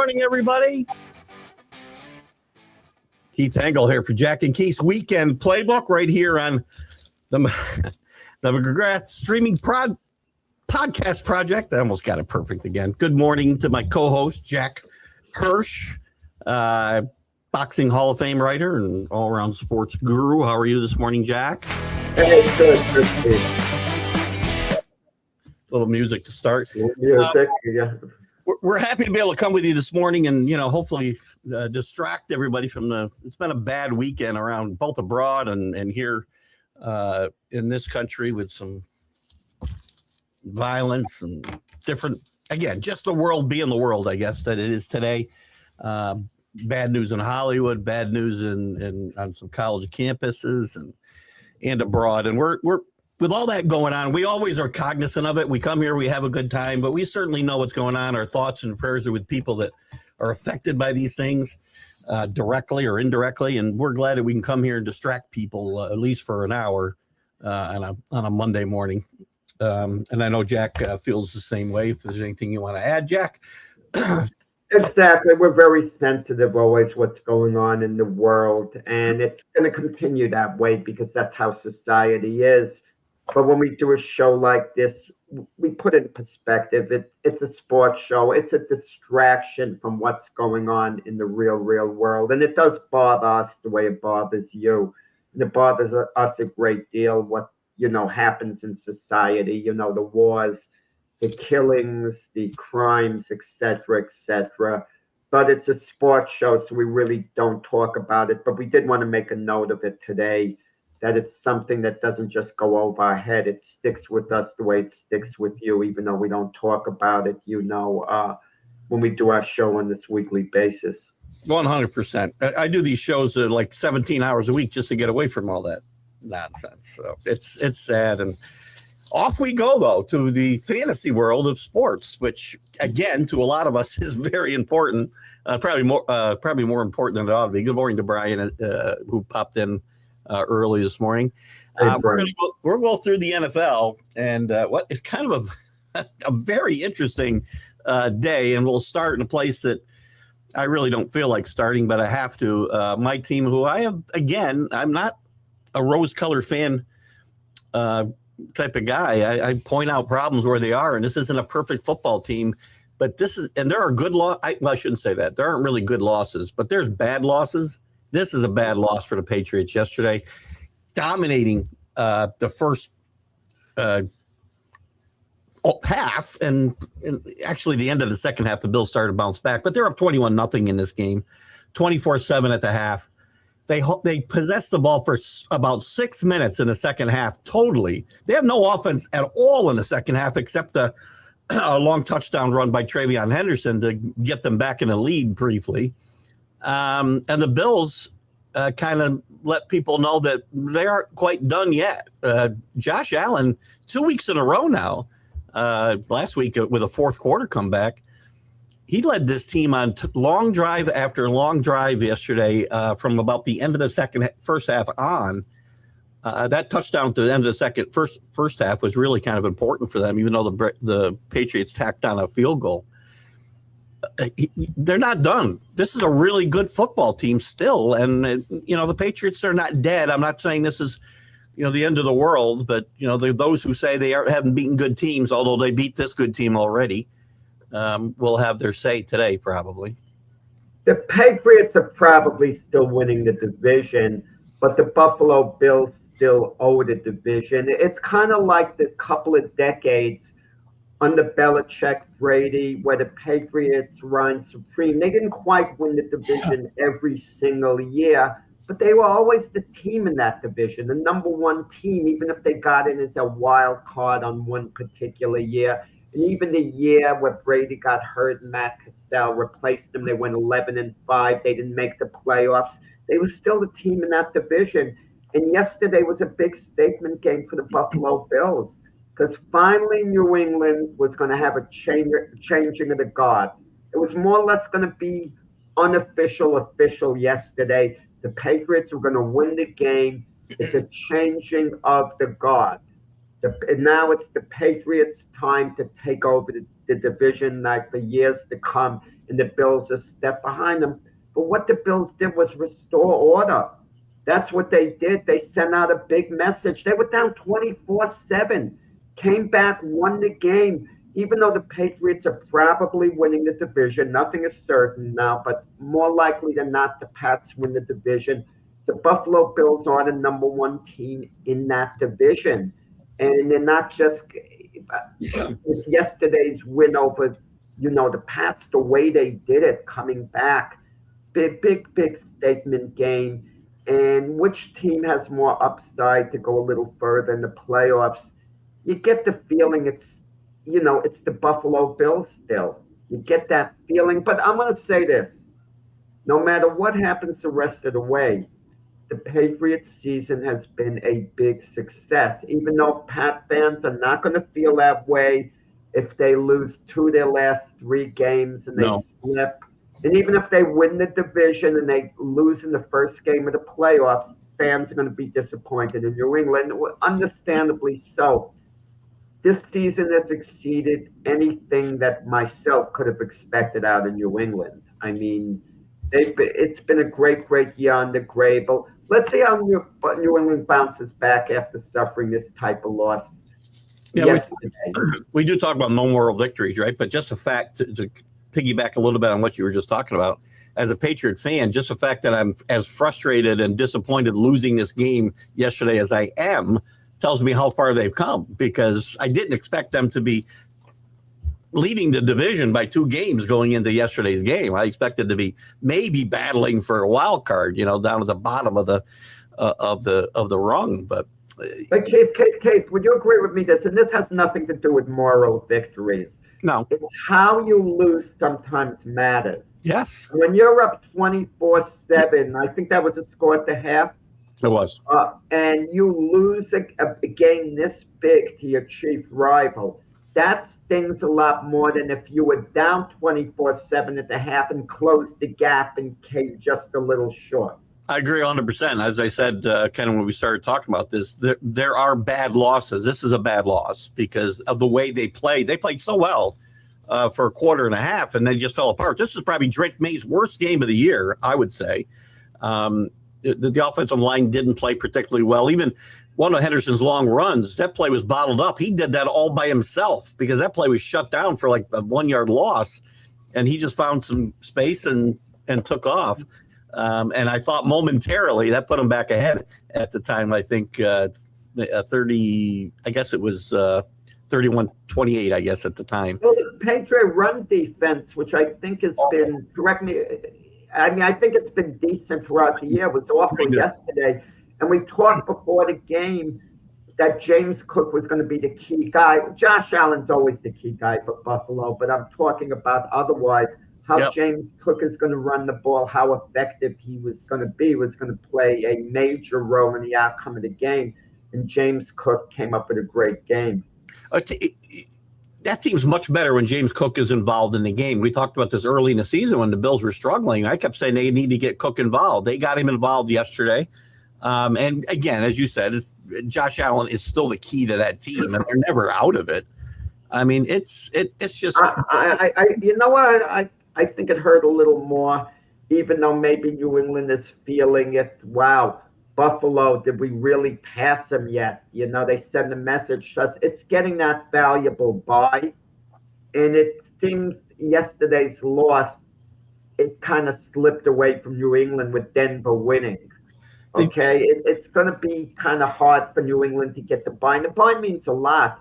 morning, everybody. Keith Engle here for Jack and Keith's Weekend Playbook right here on the McGrath Streaming Podcast Project. I almost got it perfect again. Good morning to my co-host, Jack Hirsch, boxing Hall of Fame writer and all-around sports guru. How are you this morning, Jack? Hey, good. Little music to start. Yeah. We're happy to be able to come with you this morning and, hopefully distract everybody from it's been a bad weekend around both abroad and here in this country with some violence and different, again, just the world being the world, I guess, that it is today. Bad news in Hollywood, bad news on some college campuses and abroad. And we're with all that going on, we always are cognizant of it. We come here, we have a good time, but we certainly know what's going on. Our thoughts and prayers are with people that are affected by these things directly or indirectly. And we're glad that we can come here and distract people at least for an hour on a Monday morning. And I know Jack feels the same way. If there's anything you want to add, Jack. Exactly. We're very sensitive always what's going on in the world. And it's going to continue that way because that's how society is. But when we do a show like this, we put it in perspective. It's a sports show. It's a distraction from what's going on in the real world. And it does bother us the way it bothers you. And it bothers us a great deal what, happens in society, the wars, the killings, the crimes, etc. But it's a sports show, so we really don't talk about it. But we did want to make a note of it today, that it's something that doesn't just go over our head. It sticks with us the way it sticks with you, even though we don't talk about it, when we do our show on this weekly basis. 100%. I do these shows like 17 hours a week just to get away from all that nonsense. So it's sad. And off we go, though, to the fantasy world of sports, which, again, to a lot of us is very important, probably more important than it ought to be. Good morning to Brian, who popped in early this morning. We're going to go through the NFL and what is kind of a very interesting day, and we'll start in a place that I really don't feel like starting, but I have to. My team, who I have, again, I'm not a rose-colored fan type of guy. I point out problems where they are, and this isn't a perfect football team, but this is, and there are good I shouldn't say that. There aren't really good losses, but there's bad losses. This is a bad loss for the Patriots yesterday, dominating the first half, and actually the end of the second half, the Bills started to bounce back, but they're up 21-0 in this game, 24-7 at the half. They possessed the ball for about 6 minutes in the second half totally. They have no offense at all in the second half except a long touchdown run by Travion Henderson to get them back in the lead briefly. And the Bills kind of let people know that they aren't quite done yet. Josh Allen, 2 weeks in a row now, last week with a fourth quarter comeback, he led this team on long drive after long drive yesterday from about the end of the first half on. That touchdown to the end of the first half was really kind of important for them, even though the Patriots tacked on a field goal. They're not done. This is a really good football team still. And, the Patriots are not dead. I'm not saying this is, the end of the world, but, there are those who say they haven't beaten good teams, although they beat this good team already. Will have their say today, probably. The Patriots are probably still winning the division, but the Buffalo Bills still owe the division. It's kind of like the couple of decades under Belichick, Brady, where the Patriots run supreme. They didn't quite win the division every single year, but they were always the team in that division, the number one team, even if they got in as a wild card on one particular year. And even the year where Brady got hurt and Matt Castell replaced him, they went 11-5. They didn't make the playoffs. They were still the team in that division. And yesterday was a big statement game for the Buffalo Bills, because finally New England was going to have a changing of the guard. It was more or less going to be official yesterday. The Patriots were going to win the game. It's a changing of the guard. And now it's the Patriots' time to take over the division like for years to come. and the Bills a step behind them. But what the Bills did was restore order. That's what they did. They sent out a big message. They were down 24-7, came back, won the game. Even though the Patriots are probably winning the division, nothing is certain now, but more likely than not, the Pats win the division. The Buffalo Bills are the number one team in that division. And they're not just with yesterday's win over, the Pats, the way they did it, coming back. Big statement game. And which team has more upside to go a little further in the playoffs? You get the feeling it's the Buffalo Bills still. You get that feeling. But I'm going to say this. No matter what happens the rest of the way, the Patriots season has been a big success. Even though Pat fans are not going to feel that way if they lose 2 of their last 3 games and they slip. And even if they win the division and they lose in the first game of the playoffs, fans are going to be disappointed in New England, understandably so. This season has exceeded anything that myself could have expected out of New England. I mean, it's been a great year on the gray. But let's see how New England bounces back after suffering this type of loss. Yeah, we do talk about no moral victories, right? But just the fact to piggyback a little bit on what you were just talking about, as a Patriot fan, just the fact that I'm as frustrated and disappointed losing this game yesterday as I am tells me how far they've come, because I didn't expect them to be leading the division by 2 games going into yesterday's game. I expected to be maybe battling for a wild card, down at the bottom of the rung. But Keith, would you agree with me this? And this has nothing to do with moral victories. No. It's how you lose sometimes matters. Yes. When you're up 24-7, I think that was a score at the half. It was. And you lose a game this big to your chief rival, that stings a lot more than if you were down 24-7 at the half and closed the gap and came just a little short. I agree 100%. As I said, kind of when we started talking about this, there are bad losses. This is a bad loss because of the way they played. They played so well for a quarter and a half, and they just fell apart. This is probably Drake May's worst game of the year, I would say. The offensive line didn't play particularly well. Even one of Henderson's long runs, that play was bottled up. He did that all by himself because that play was shut down for like a 1-yard loss, and he just found some space and took off. And I thought momentarily that put him back ahead at the time. I think 30, I guess it was 31-28, I guess, at the time. Well, the Patriot run defense, which I think has been, correct me, I think it's been decent throughout the year. It was awful yesterday. And we talked before the game that James Cook was going to be the key guy. Josh Allen's always the key guy for Buffalo, but I'm talking about otherwise. How James Cook is going to run the ball, how effective he was going to be, was going to play a major role in the outcome of the game. And James Cook came up with a great game. That team's much better when James Cook is involved in the game. We talked about this early in the season when the Bills were struggling. I kept saying they need to get Cook involved. They got him involved yesterday. And again, as you said, Josh Allen is still the key to that team, and they're never out of it. I mean, it's just. You know what? I think it hurt a little more, even though maybe New England is feeling it. Wow, Buffalo, did we really pass them yet? They send a message to us. It's getting that valuable bye. And it seems yesterday's loss, it kind of slipped away from New England with Denver winning. Okay, it's going to be kind of hard for New England to get the bye. And the bye means a lot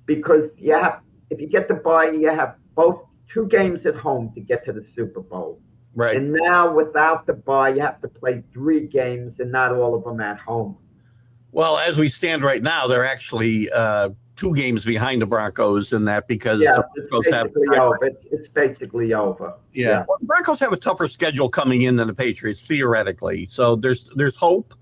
because if you get the bye, you have both 2 games at home to get to the Super Bowl. Right. And now without the bye, you have to play 3 games and not all of them at home. Well, as we stand right now, they're actually 2 games behind the Broncos in that because the Broncos it's basically over. Yeah. Well, the Broncos have a tougher schedule coming in than the Patriots, theoretically. So there's hope.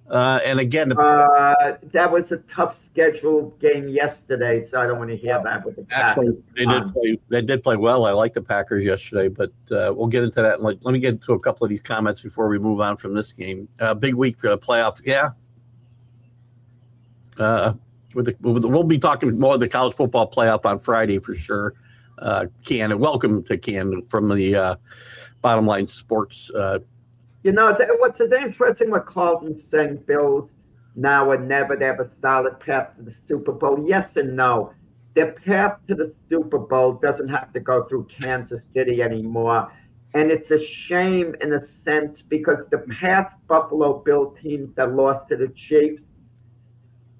And again, that was a tough scheduled game yesterday, so I don't want to hear that with the Packers. Actually, they did play well. I like the Packers yesterday, but we'll get into that. Let me get into a couple of these comments before we move on from this game. Big week for the playoffs. Yeah. We'll be talking more of the college football playoff on Friday for sure. Ken. Welcome to Ken from the Bottom Line Sports. What's interesting what Carlton's saying, Bills now or never, they have a solid path to the Super Bowl. Yes and no. Their path to the Super Bowl doesn't have to go through Kansas City anymore. And it's a shame in a sense because the past Buffalo Bill teams that lost to the Chiefs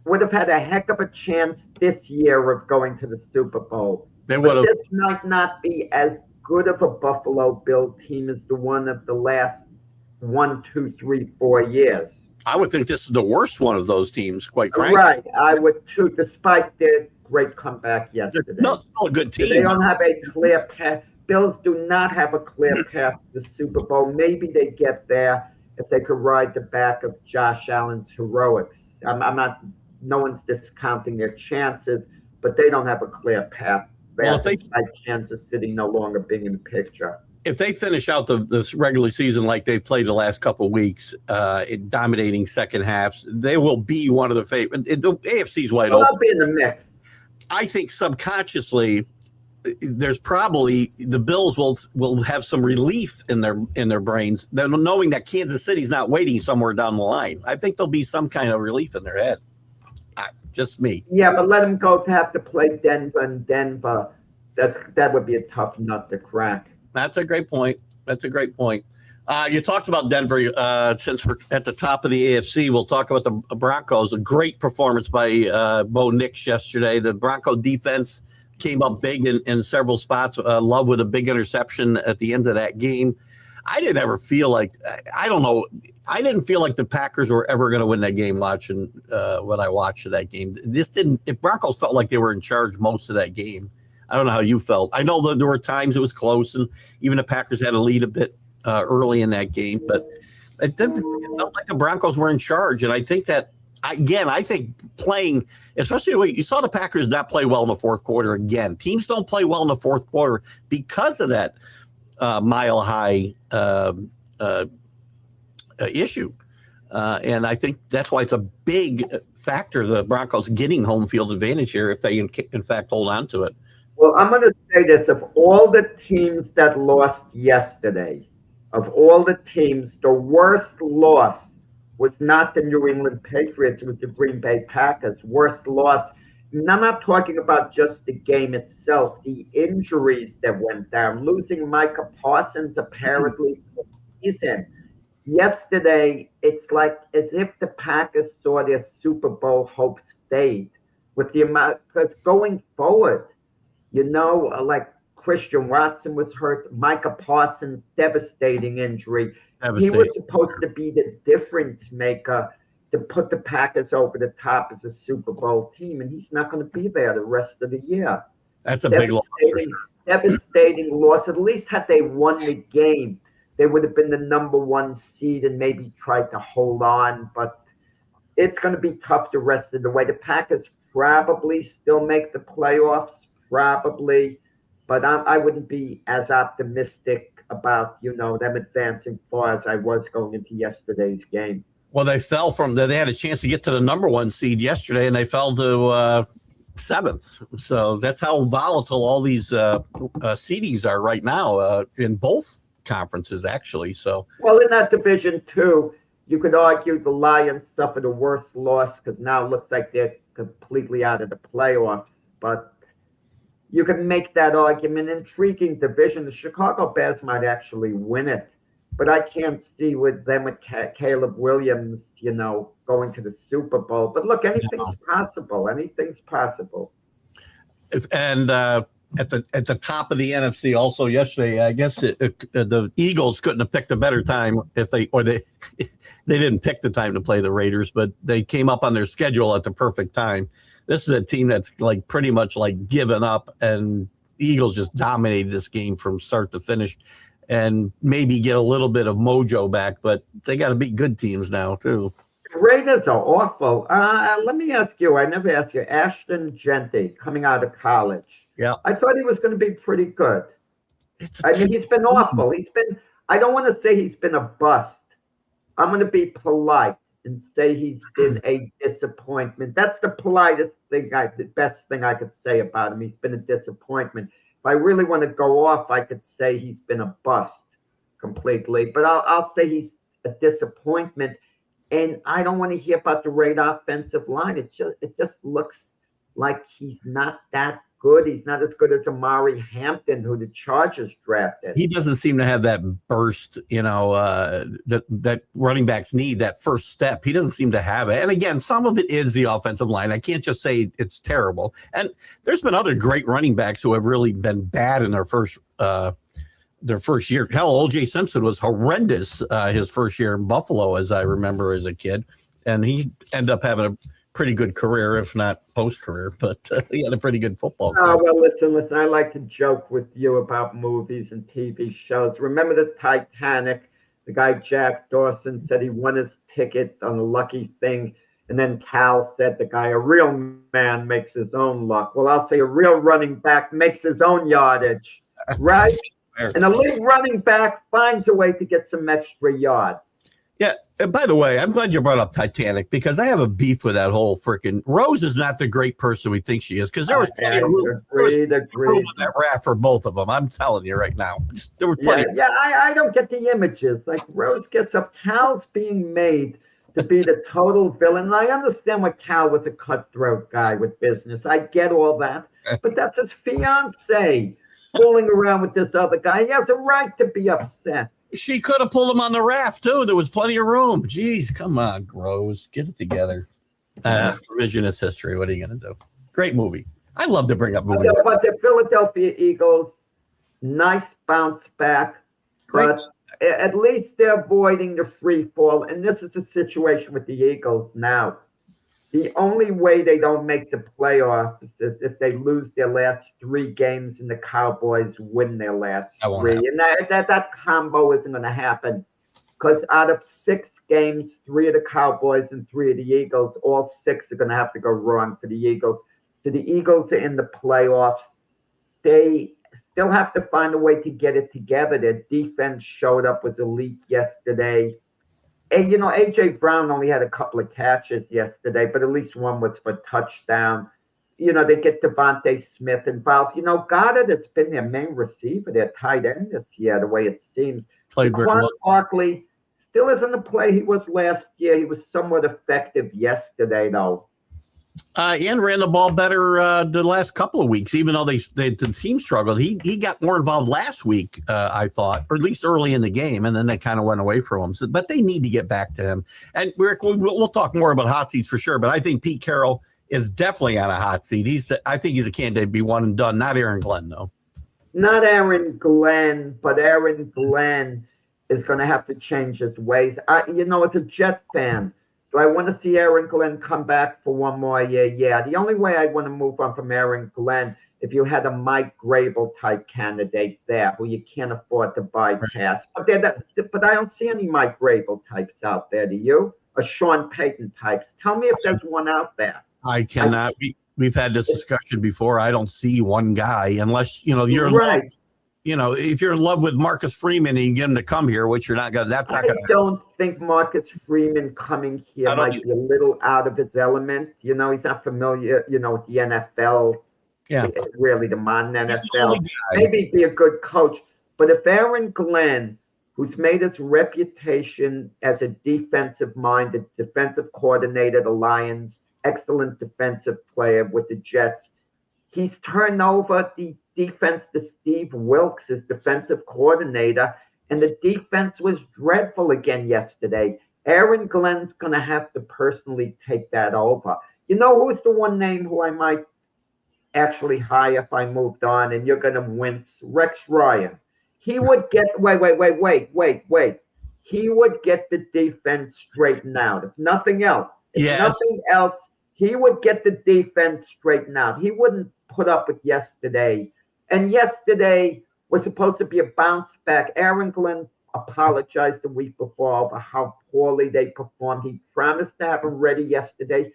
would have had a heck of a chance this year of going to the Super Bowl. They would But have. this might not be as good of a Buffalo Bill team as the one of the last 1, 2, 3, 4 years. I would think this is the worst one of those teams, quite frankly. Right, I would too, despite their great comeback yesterday. No, it's still a good team. They don't have a clear path. Bills do not have a clear path to the Super Bowl. Maybe they get there if they could ride the back of Josh Allen's heroics. I'm not. No one's discounting their chances, but they don't have a clear path. Well, despite Kansas City no longer being in the picture. If they finish out the regular season like they played the last couple of weeks, dominating second halves, they will be one of the favorites. The AFC's wide open. They'll be in the mix. I think subconsciously, there's probably the Bills will have some relief in their brains, knowing that Kansas City's not waiting somewhere down the line. I think there'll be some kind of relief in their head. Just me. Yeah, but let them go to have to play Denver and Denver. That would be a tough nut to crack. That's a great point. You talked about Denver. Since we're at the top of the AFC, we'll talk about the Broncos. A great performance by Bo Nix yesterday. The Bronco defense came up big in several spots. Love with a big interception at the end of that game. I didn't ever feel like I didn't feel like the Packers were ever going to win that game. Watching what I watched of that game, if Broncos felt like they were in charge most of that game. I don't know how you felt. I know that there were times it was close, and even the Packers had a lead a bit early in that game, but it felt like the Broncos were in charge. And I think that, again, playing, especially the way you saw the Packers not play well in the fourth quarter again. Teams don't play well in the fourth quarter because of that mile-high issue. And I think that's why it's a big factor, the Broncos getting home field advantage here if they, in fact, hold on to it. Well, I'm going to say this. Of all the teams that lost yesterday, of all the teams, the worst loss was not the New England Patriots. It was the Green Bay Packers. Worst loss. And I'm not talking about just the game itself, the injuries that went down. Losing Micah Parsons apparently for the season. Yesterday, it's like as if the Packers saw their Super Bowl hopes fade with the amount, because going forward, like Christian Watson was hurt. Micah Parsons, devastating injury. He was supposed to be the difference maker to put the Packers over the top as a Super Bowl team, and he's not going to be there the rest of the year. That's a big loss. Devastating loss. At least had they won the game, they would have been the number 1 seed and maybe tried to hold on, but it's going to be tough the rest of the way. The Packers probably still make the playoffs. Probably, but I wouldn't be as optimistic about, them advancing far as I was going into yesterday's game. Well, they fell they had a chance to get to the number 1 seed yesterday, and they fell to 7th. So that's how volatile all these seedings are right now in both conferences, actually. So, well, in that division too, you could argue the Lions suffered the worst loss because now it looks like they're completely out of the playoffs, but you can make that argument. Intriguing division. The Chicago Bears might actually win it, but I can't see with Caleb Williams, going to the Super Bowl. But look, anything's possible. Anything's possible. And at the top of the NFC, also yesterday, I guess the Eagles couldn't have picked a better time they didn't pick the time to play the Raiders, but they came up on their schedule at the perfect time. This is a team that's pretty much given up, and Eagles just dominated this game from start to finish and maybe get a little bit of mojo back, but they got to beat good teams now too. Raiders are awful. Let me ask you, I never asked you, Ashton Genty coming out of college. Yeah. I thought he was going to be pretty good. He's been awful. I don't want to say he's been a bust. I'm going to be polite and say he's been a disappointment. That's the politest thing, the best thing I could say about him. He's been a disappointment. If I really want to go off, I could say he's been a bust completely. But I'll say he's a disappointment. And I don't want to hear about the great offensive line. It just looks like he's not that good. He's not as good as Amari Hampton, who the Chargers drafted. He doesn't seem to have that burst, that running backs need, that first step. He doesn't seem to have it. And again, some of it is the offensive line. I can't just say it's terrible. And there's been other great running backs who have really been bad in their first year. Hell, O.J. Simpson was horrendous his first year in Buffalo, as I remember as a kid. And he ended up having a pretty good career, if not post-career, but he had a pretty good football career. Oh, well, listen, I like to joke with you about movies and TV shows. Remember the Titanic? The guy Jack Dawson said he won his ticket on the lucky thing, and then Cal said the guy, a real man makes his own luck. Well, I'll say a real running back makes his own yardage, right? And a league running back finds a way to get some extra yards. Yeah. And by the way, I'm glad you brought up Titanic, because I have a beef with that whole freaking Rose is not the great person we think she is, because there was plenty of room in that raft for both of them. I'm telling you right now. There was plenty. Yeah, I don't get the images. Like Rose gets up, Cal's being made to be the total villain. And I understand why Cal was a cutthroat guy with business. I get all that. But that's his fiance fooling around with this other guy. He has a right to be upset. She could have pulled him on the raft, too. There was plenty of room. Jeez, come on, Rose. Get it together. Revisionist history. What are you going to do? Great movie. I love to bring up movies. But the Philadelphia Eagles, nice bounce back. Great. But at least they're avoiding the free fall. And this is the situation with the Eagles now. The only way they don't make the playoffs is if they lose their last 3 games and the Cowboys win their last 3. And that combo isn't going to happen, because out of 6 games, 3 of the Cowboys and 3 of the Eagles, all 6 are going to have to go wrong for the Eagles. So the Eagles are in the playoffs. They still have to find a way to get it together. Their defense showed up, was elite yesterday. And, A.J. Brown only had a couple of catches yesterday, but at least one was for touchdown. They get Devontae Smith involved. Goddard has been their main receiver, their tight end this year, the way it seems. Quan Barkley still isn't the play he was last year. He was somewhat effective yesterday, though. And ran the ball better the last couple of weeks, even though the team struggled. He got more involved last week, I thought, or at least early in the game, and then they kind of went away from him. So, but they need to get back to him. And we'll talk more about hot seats for sure, but I think Pete Carroll is definitely on a hot seat. I think he's a candidate to be one and done. Not Aaron Glenn, though. Not Aaron Glenn, but Aaron Glenn is going to have to change his ways. As a Jet fan, do I want to see Aaron Glenn come back for one more year? Yeah. The only way I want to move on from Aaron Glenn, if you had a Mike Grable type candidate there who you can't afford to bypass. But I don't see any Mike Grable types out there. Do you? Or Sean Payton types? Tell me if there's one out there. I cannot. We've had this discussion before. I don't see one guy unless you're right. If you're in love with Marcus Freeman and you get him to come here, which you're not going to, that's not going to. I don't think Marcus Freeman coming here might be a little out of his element. He's not familiar, with the NFL. Yeah. Really, the modern NFL. Maybe be a good coach. But if Aaron Glenn, who's made his reputation as a defensive-minded defensive coordinator, the Lions, excellent defensive player with the Jets, he's turned over the defense to Steve Wilkes, his defensive coordinator, and the defense was dreadful again yesterday. Aaron Glenn's going to have to personally take that over. Who's the one name who I might actually hire if I moved on, and you're going to wince? Rex Ryan. He would get – wait. He would get the defense straightened out. If nothing else. He would get the defense straightened out. He wouldn't put up with yesterday. And yesterday was supposed to be a bounce back. Aaron Glenn apologized the week before over how poorly they performed. He promised to have them ready yesterday.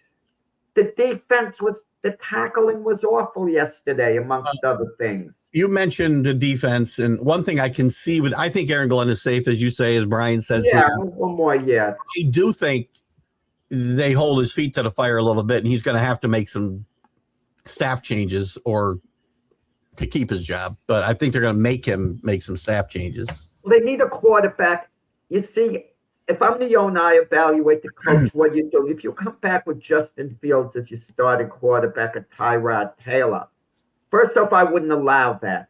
The tackling was awful yesterday, amongst other things. You mentioned the defense, and one thing I can see I think Aaron Glenn is safe, as you say, as Brian says. Yeah, one more year. I do think they hold his feet to the fire a little bit, and he's going to have to make some staff changes or to keep his job, but I think they're going to make him make some staff changes. They need a quarterback. You see, if I'm the owner, I evaluate the coach. What you do if you come back with Justin Fields as your starting quarterback, a Tyrod Taylor. First off, I wouldn't allow that.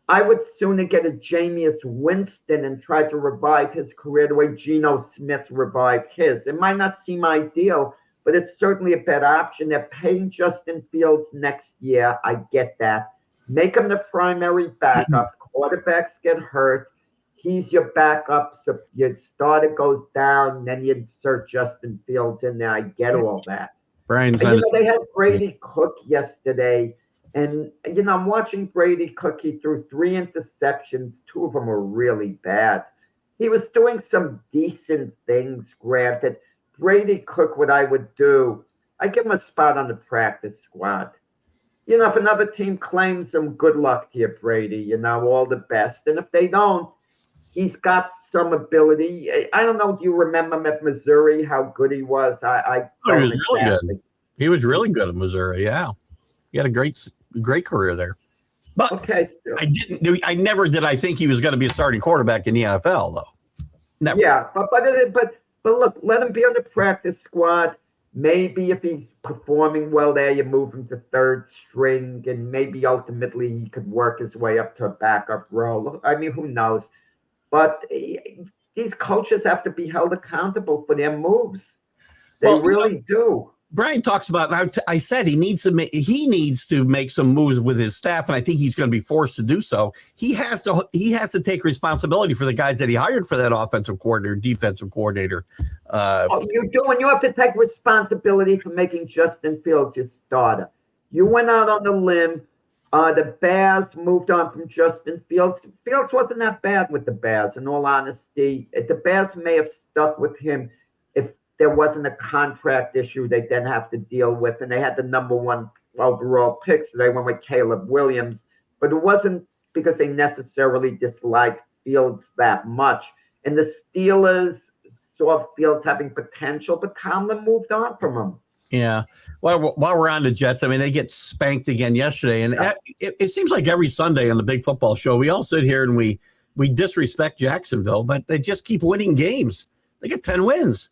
I would sooner get a Jameis Winston and try to revive his career the way Geno Smith revived his. It might not seem ideal, but it's certainly a better option. They're paying Justin Fields next year. I get that. Make him the primary backup. Quarterbacks get hurt. He's your backup. So your starter goes down, then you insert Justin Fields in there. I get all that. Brian's they had Brady Cook yesterday. And, I'm watching Brady Cook. He threw 3 interceptions. 2 of them were really bad. He was doing some decent things, granted. Brady Cook, what I would do, I give him a spot on the practice squad. If another team claims him, good luck to you, Brady. All the best. And if they don't, he's got some ability. I don't know. Do you remember him at Missouri, how good he was? He was really good. He was really good at Missouri, yeah. He had a great career there. But okay, I never did. I think he was going to be a starting quarterback in the NFL, though. Never. Yeah, but look, let him be on the practice squad. Maybe if he's performing well there, you move him to third string, and maybe ultimately he could work his way up to a backup role. I mean, who knows? But these coaches have to be held accountable for their moves. They really do. Brian talks about. I said he needs to make some moves with his staff, and I think he's going to be forced to do so. He has to take responsibility for the guys that he hired for that offensive coordinator, defensive coordinator. You do, and you have to take responsibility for making Justin Fields your starter. You went out on the limb. The Bears moved on from Justin Fields. Fields wasn't that bad with the Bears, in all honesty. The Bears may have stuck with him if there wasn't a contract issue they then have to deal with, and they had the number 1 overall pick, so they went with Caleb Williams. But it wasn't because they necessarily disliked Fields that much. And the Steelers saw Fields having potential, but Tomlin moved on from him. Yeah. Well, while we're on the Jets, I mean, they get spanked again yesterday, and it seems like every Sunday on the Big Football Show, we all sit here and we disrespect Jacksonville, but they just keep winning games. They get 10 wins.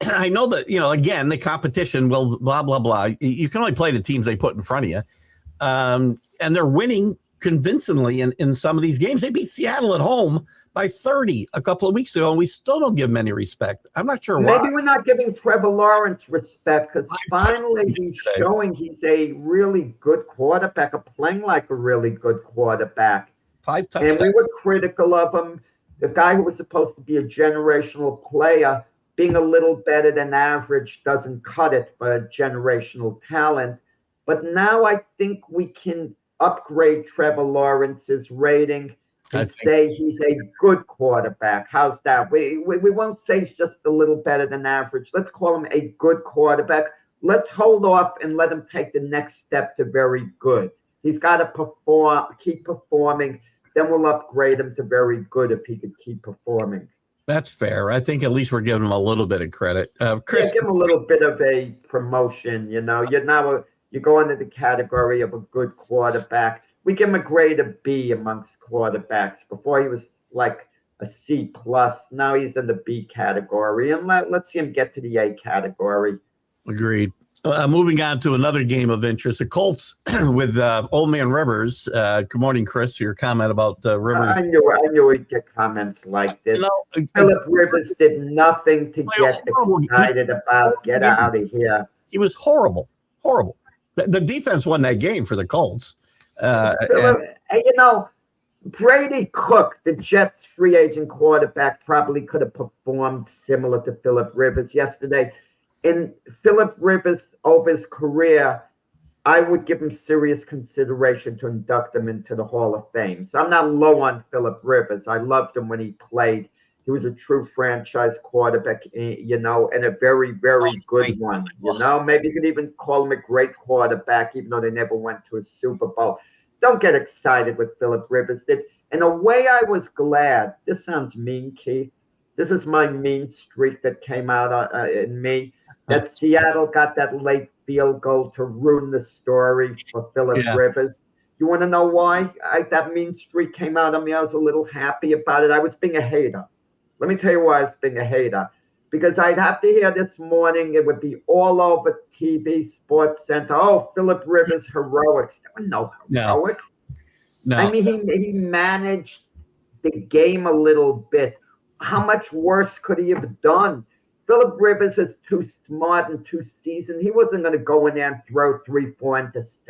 I know that, again, the competition will blah, blah, blah. You can only play the teams they put in front of you. And they're winning convincingly in some of these games. They beat Seattle at home by 30 a couple of weeks ago, and we still don't give them any respect. I'm not sure why. Maybe we're not giving Trevor Lawrence respect because finally he's showing he's a really good quarterback, playing like a really good quarterback. 5 touchdowns. And we were critical of him. The guy who was supposed to be a generational player, being a little better than average doesn't cut it for generational talent. But now I think we can upgrade Trevor Lawrence's rating and say he's a good quarterback. How's that? We won't say he's just a little better than average. Let's call him a good quarterback. Let's hold off and let him take the next step to very good. He's got to keep performing. Then we'll upgrade him to very good if he could keep performing. That's fair. I think at least we're giving him a little bit of credit. Chris, give him a little bit of a promotion. You're now you go into the category of a good quarterback. We give him a grade of B amongst quarterbacks. Before he was like a C plus. Now he's in the B category, and let's see him get to the A category. Agreed. Moving on to another game of interest, the Colts with Old Man Rivers. Good morning, Chris. Your comment about Rivers. I knew we'd get comments like this. Philip Rivers did nothing to get excited about. Get out of here. He was horrible. The defense won that game for the Colts. Brady Cook, the Jets free agent quarterback, probably could have performed similar to Philip Rivers yesterday. In Philip Rivers, over his career, I would give him serious consideration to induct him into the Hall of Fame. So I'm not low on Philip Rivers. I loved him when he played. He was a true franchise quarterback, and a very, very good one. Maybe you could even call him a great quarterback, even though they never went to a Super Bowl. Don't get excited what Philip Rivers did. In a way, I was glad. This sounds mean, Keith. This is my mean streak that came out in me. That Seattle got that late field goal to ruin the story for Philip Rivers. You want to know why that mean streak came out of me? I was a little happy about it. I was being a hater. Let me tell you why I was being a hater. Because I'd have to hear this morning, it would be all over TV, Sports Center. Oh, Philip Rivers heroics. There were no heroics. No. I mean, he managed the game a little bit. How much worse could he have done? Philip Rivers is too smart and too seasoned. He wasn't going to go in there and throw 3-4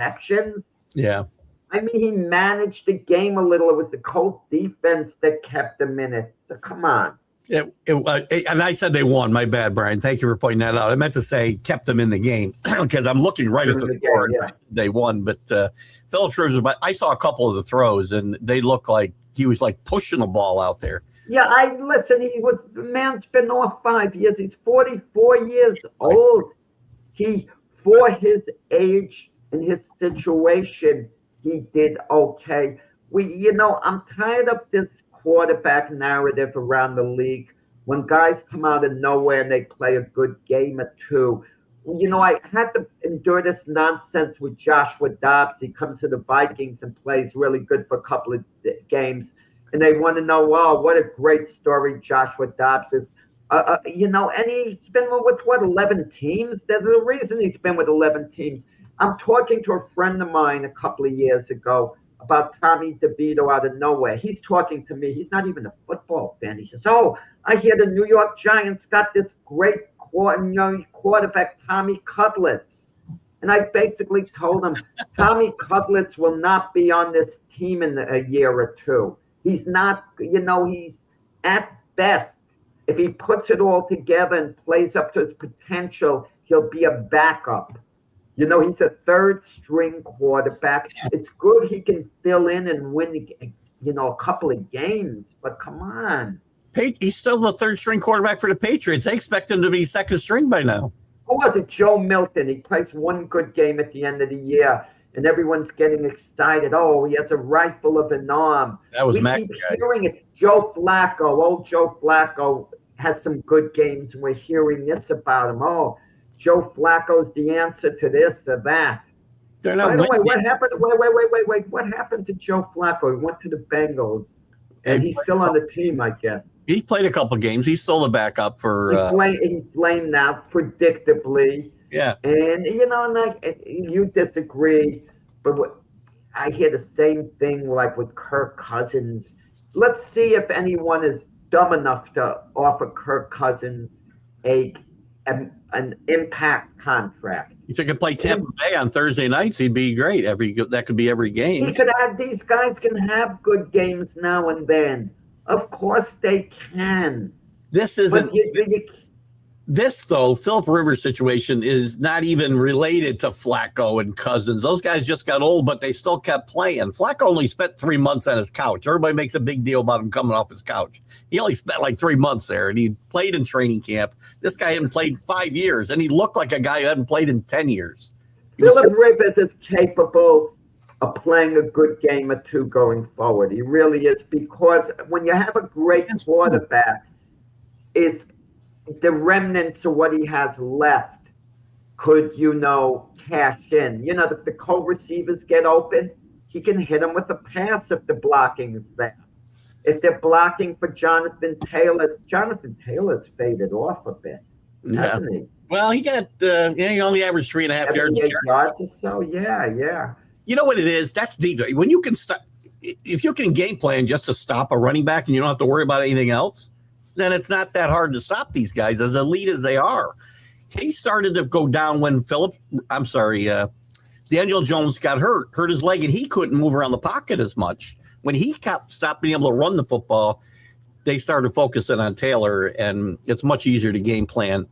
interceptions. Yeah. I mean, he managed the game a little. It was the Colts defense that kept him in it. So come on. And I said they won. My bad, Brian. Thank you for pointing that out. I meant to say kept them in the game because I'm looking right at the score. Yeah. They won, but Phillips Rivers. I saw a couple of the throws, and they looked like he was like pushing the ball out there. Yeah, listen. The man's been off 5 years. He's 44 years old. He, for his age and his situation, he did okay. I'm tired of this quarterback narrative around the league when guys come out of nowhere and they play a good game or two. I had to endure this nonsense with Joshua Dobbs. He comes to the Vikings and plays really good for a couple of games, and they want to know, oh, what a great story Joshua Dobbs is. And he's been with 11 teams? There's a reason he's been with 11 teams. I'm talking to a friend of mine a couple of years ago about Tommy DeVito out of nowhere. He's talking to me. He's not even a football fan. He says, oh, I hear the New York Giants got this great quarterback, Tommy Cutlets. And I basically told him, Tommy Cutlets will not be on this team in a year or two. He's not, he's at best. If he puts it all together and plays up to his potential, he'll be a backup. He's a third-string quarterback. It's good he can fill in and win, a couple of games. But come on. He's still the third-string quarterback for the Patriots. I expect him to be second-string by now. Who was it? Joe Milton. He plays one good game at the end of the year, and everyone's getting excited. Oh, he has a rifle of an arm. That was Mac. We keep hearing it. Joe Flacco has some good games, and we're hearing this about him. Oh, Joe Flacco's the answer to this or that. They're not By the way, what happened? Wait. What happened to Joe Flacco? He went to the Bengals, and he's still on the team, I guess. He played a couple games. He's still the backup for. He's playing now, predictably. Yeah. And you disagree, but I hear the same thing like with Kirk Cousins. Let's see if anyone is dumb enough to offer Kirk Cousins an impact contract. If he could play Tampa Bay on Thursday nights, he'd be great. That could be every game. He could have. These guys can have good games now and then. Of course they can. This isn't. This, though, Philip Rivers' situation is not even related to Flacco and Cousins. Those guys just got old, but they still kept playing. Flacco only spent 3 months on his couch. Everybody makes a big deal about him coming off his couch. He only spent like 3 months there, and he played in training camp. This guy hadn't played 5 years, and he looked like a guy who hadn't played in 10 years. Philip Rivers is capable of playing a good game or two going forward. He really is, because when you have a great quarterback, it's the remnants of what he has left could, cash in. If the co-receivers get open, he can hit them with a pass if the blocking is there. If they're blocking for Jonathan Taylor's faded off a bit, hasn't he? Well, he got, he only averaged 3.5 yards or so. Yeah. You know what it is? That's deep. When you can stop, if you can game plan just to stop a running back and you don't have to worry about anything else, then it's not that hard to stop these guys, as elite as they are. He started to go down when Daniel Jones got hurt his leg, and he couldn't move around the pocket as much. When he stopped being able to run the football, they started focusing on Taylor, and it's much easier to game plan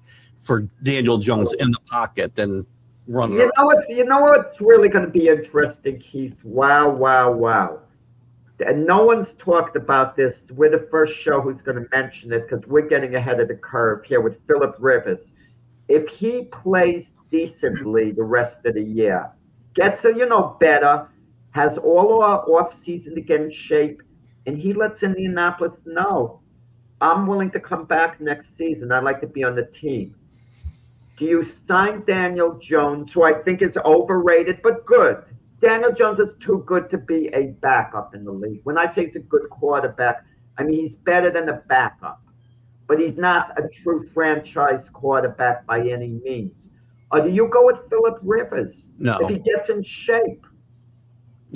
for Daniel Jones in the pocket than running around. You know what's really going to be interesting, Keith? Wow. And no one's talked about this. We're the first show who's going to mention it because we're getting ahead of the curve here with Philip Rivers. If he plays decently the rest of the year, gets better, has all our off-season to get in shape, and he lets Indianapolis know, I'm willing to come back next season. I'd like to be on the team. Do you sign Daniel Jones, who I think is overrated but good? Daniel Jones is too good to be a backup in the league. When I say he's a good quarterback, I mean he's better than a backup, but he's not a true franchise quarterback by any means. Or do you go with Philip Rivers if No, he gets in shape?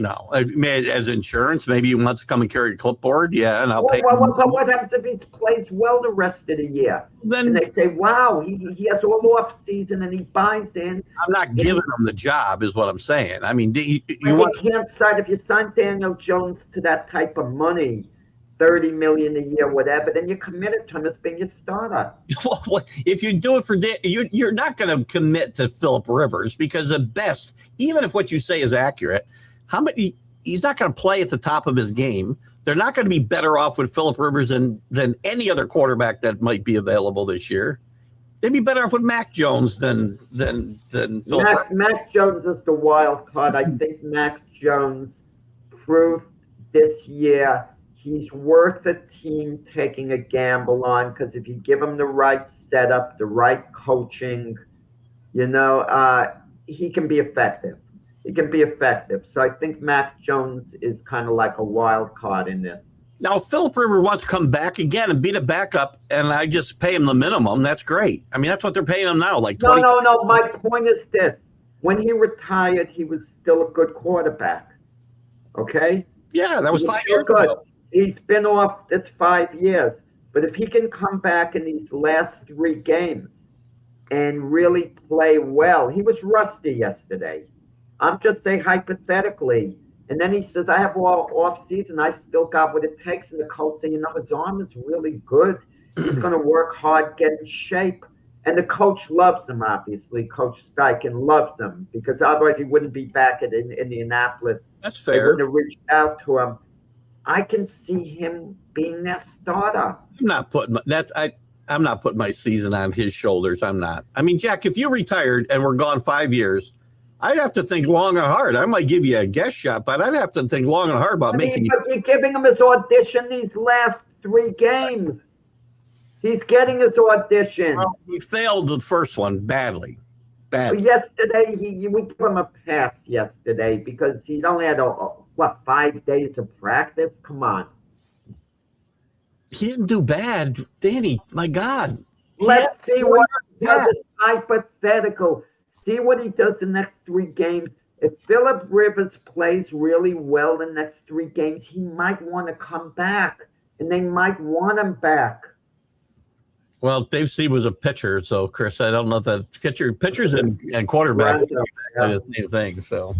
no. I mean, as insurance, maybe he wants to come and carry a clipboard. Yeah, and I'll Well, pay him. but what happens if he plays well the rest of the year? And Then they say, wow, he has all off season and he buys in. I'm not giving him the job, is what I'm saying. I mean, you And want you can't sign, if you sign Daniel Jones to that type of money, 30 million a year, whatever, then you're committed to him as being your starter. well, if you do it for you're not going to commit to Philip Rivers because at best, even if what you say is accurate, how many? He's not going to play at the top of his game. They're not going to be better off with Philip Rivers than any other quarterback that might be available this year. They'd be better off with Mac Jones than Philip. Mac Jones is the wild card. I think Mac Jones proved this year he's worth a team taking a gamble on, because if you give him the right setup, the right coaching, he can be effective. He can be effective. So I think Mac Jones is kind of like a wild card in this. Now, if Philip Rivers wants to come back again and beat a backup, and I just pay him the minimum, that's great. I mean, that's what they're paying him now, like 20. No. My point is this: when he retired, he was still a good quarterback. Okay. Yeah, that was 5 years good. ago. He's been off. It's 5 years. But if he can come back in these last 3 games and really play well, he was rusty yesterday. I'm just saying hypothetically. And then he says, I have all off season. I still got what it takes. And the coach said, his arm is really good. He's going to work hard, get in shape. And the coach loves him, obviously. Coach Steichen loves him, because otherwise he wouldn't be back in Indianapolis. That's fair. They wouldn't have reached out to him. I can see him being that starter. I'm not putting my season on his shoulders. I'm not. I mean, Jack, if you retired and were gone 5 years, I'd have to think long and hard. I might give you a guest shot, but I'd have to think long and hard about making you. But you're giving him his audition these last 3 games. He's getting his audition. Well, he failed the first one badly. But yesterday, we give him a pass yesterday because he's only had 5 days of practice. Come on. He didn't do bad, Danny. My God. Let's see what he does. It's hypothetical. See what he does the next 3 games. If Philip Rivers plays really well the next 3 games, he might want to come back, and they might want him back. Well, Dave Steve was a pitcher, so Chris, I don't know if that pitchers and quarterbacks are the same thing. So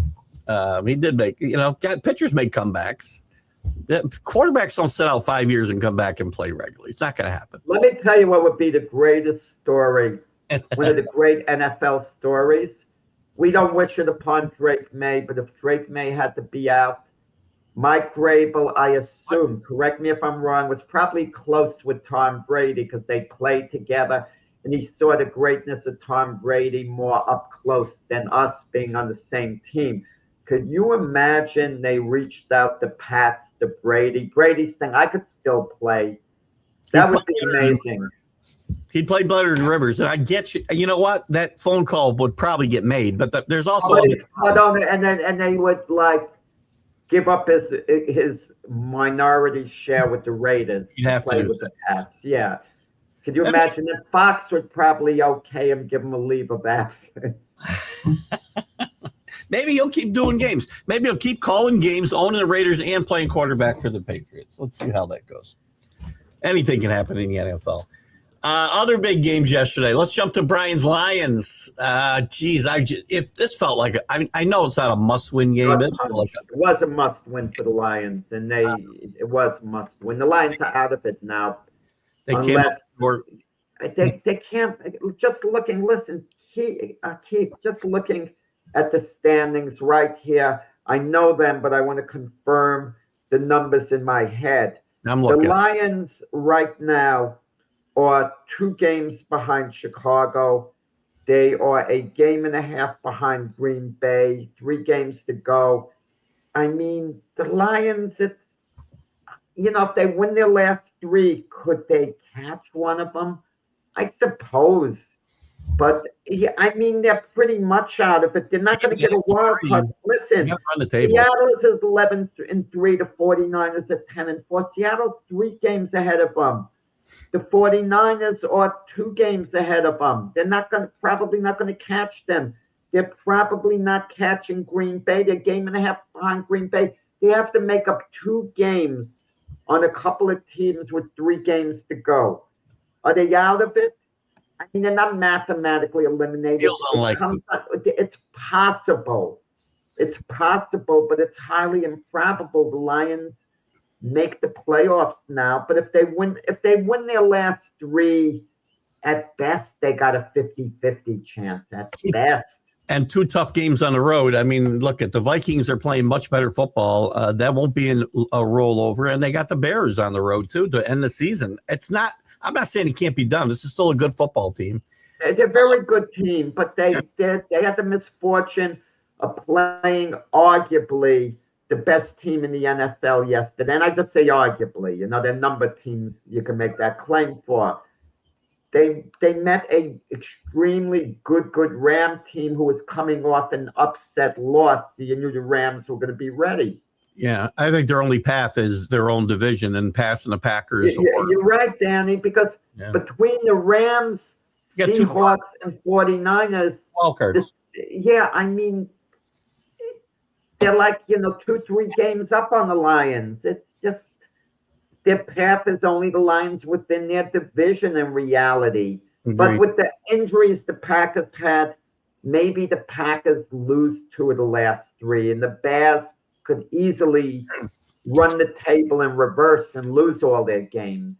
he did make, pitchers make comebacks. Quarterbacks don't sit out 5 years and come back and play regularly. It's not going to happen. Let me tell you what would be the greatest story. One of the great NFL stories. We don't wish it upon Drake May, but if Drake May had to be out, Mike Grable, I assume, correct me if I'm wrong, was probably close with Tom Brady because they played together, and he saw the greatness of Tom Brady more up close than us being on the same team. Could you imagine they reached out to Pats, to Brady? Brady's saying, I could still play. That would be amazing. He'd play better than Rivers, and I get you. You know what? That phone call would probably get made, but there's also and they would give up his minority share with the Raiders. You'd have to do with the Pats. Yeah. Could you imagine that? Fox would probably okay him, give him a leave of absence. Maybe he'll keep doing games. Maybe he'll keep calling games, owning the Raiders, and playing quarterback for the Patriots. Let's see how that goes. Anything can happen in the NFL. Other big games yesterday. Let's jump to Brian's Lions. If this felt like I know it's not a must-win game. It was a must-win for the Lions, and it was a must-win. The Lions are out of it now. They came up short. They can't. Just looking. Listen, Keith. Just looking at the standings right here. I know them, but I want to confirm the numbers in my head. I'm looking. The Lions right now are 2 games behind Chicago. They are a game and a half behind Green Bay. 3 games to go. I mean, the Lions, if they win their last 3, could they catch one of them? I suppose. But yeah, I mean, they're pretty much out of it. They're not going to get a wild card. Listen, You gotta run the table. Seattle's is 11-3, the 49ers at 10-4. Seattle's 3 games ahead of them. The 49ers are 2 games ahead of them. They're probably not going to catch them. They're probably not catching Green Bay. They're a game and a half behind Green Bay. They have to make up 2 games on a couple of teams with 3 games to go. Are they out of it? I mean, they're not mathematically eliminated. Feels unlikely. It's possible. It's possible, but it's highly improbable. The Lions make the playoffs now. But if they win their last 3, at best, they got a 50-50 chance. At best. And 2 tough games on the road. I mean, look at the Vikings are playing much better football. That won't be a rollover. And they got the Bears on the road, too, to end the season. I'm not saying it can't be done. This is still a good football team. They're a very good team, but they had the misfortune of playing arguably the best team in the NFL yesterday. And I just say arguably. There are number of teams you can make that claim for. They met a extremely good Ram team who was coming off an upset loss. So you knew the Rams were going to be ready. Yeah, I think their only path is their own division and passing the Packers. You're right, Danny, because between the Rams, Seahawks, and 49ers, wildcards. I mean, they're like, 2-3 games up on the Lions. It's just their path is only the Lions within their division in reality. Agreed. But with the injuries the Packers had, maybe the Packers lose 2 of the last 3, and the Bears could easily run the table in reverse and lose all their games.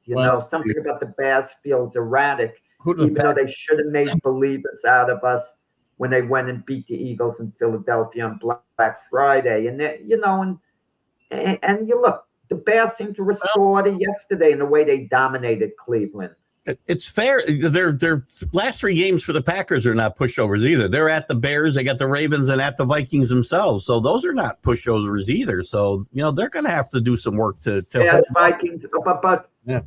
Something about the Bears feels erratic, even though they should have made believers out of us when they went and beat the Eagles in Philadelphia on Black Friday. And you look, the Bears seem to restore to yesterday in the way they dominated Cleveland. It's fair. Their last 3 games for the Packers are not pushovers either. They're at the Bears, they got the Ravens, and at the Vikings themselves. So those are not pushovers either. So they're going to have to do some work to the Vikings. But the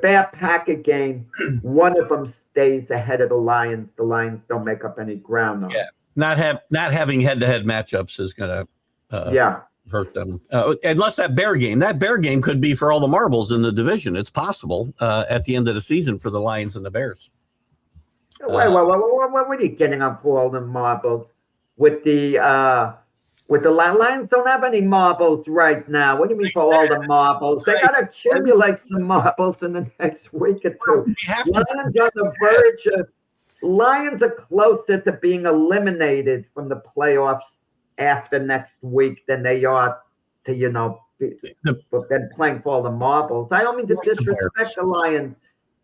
Bear Packer game, one of them stays ahead of the Lions. The Lions don't make up any ground on. Yeah, not having head-to-head matchups is going to hurt them. Unless that Bear game could be for all the marbles in the division. It's possible at the end of the season for the Lions and the Bears. What are you getting on for all the marbles? With the Lions don't have any marbles right now. What do you mean for all the marbles? They got to accumulate some marbles in the next week or 2. Lions are closer to being eliminated from the playoffs after next week than they are to, then playing for all the marbles. I don't mean to disrespect the Lions.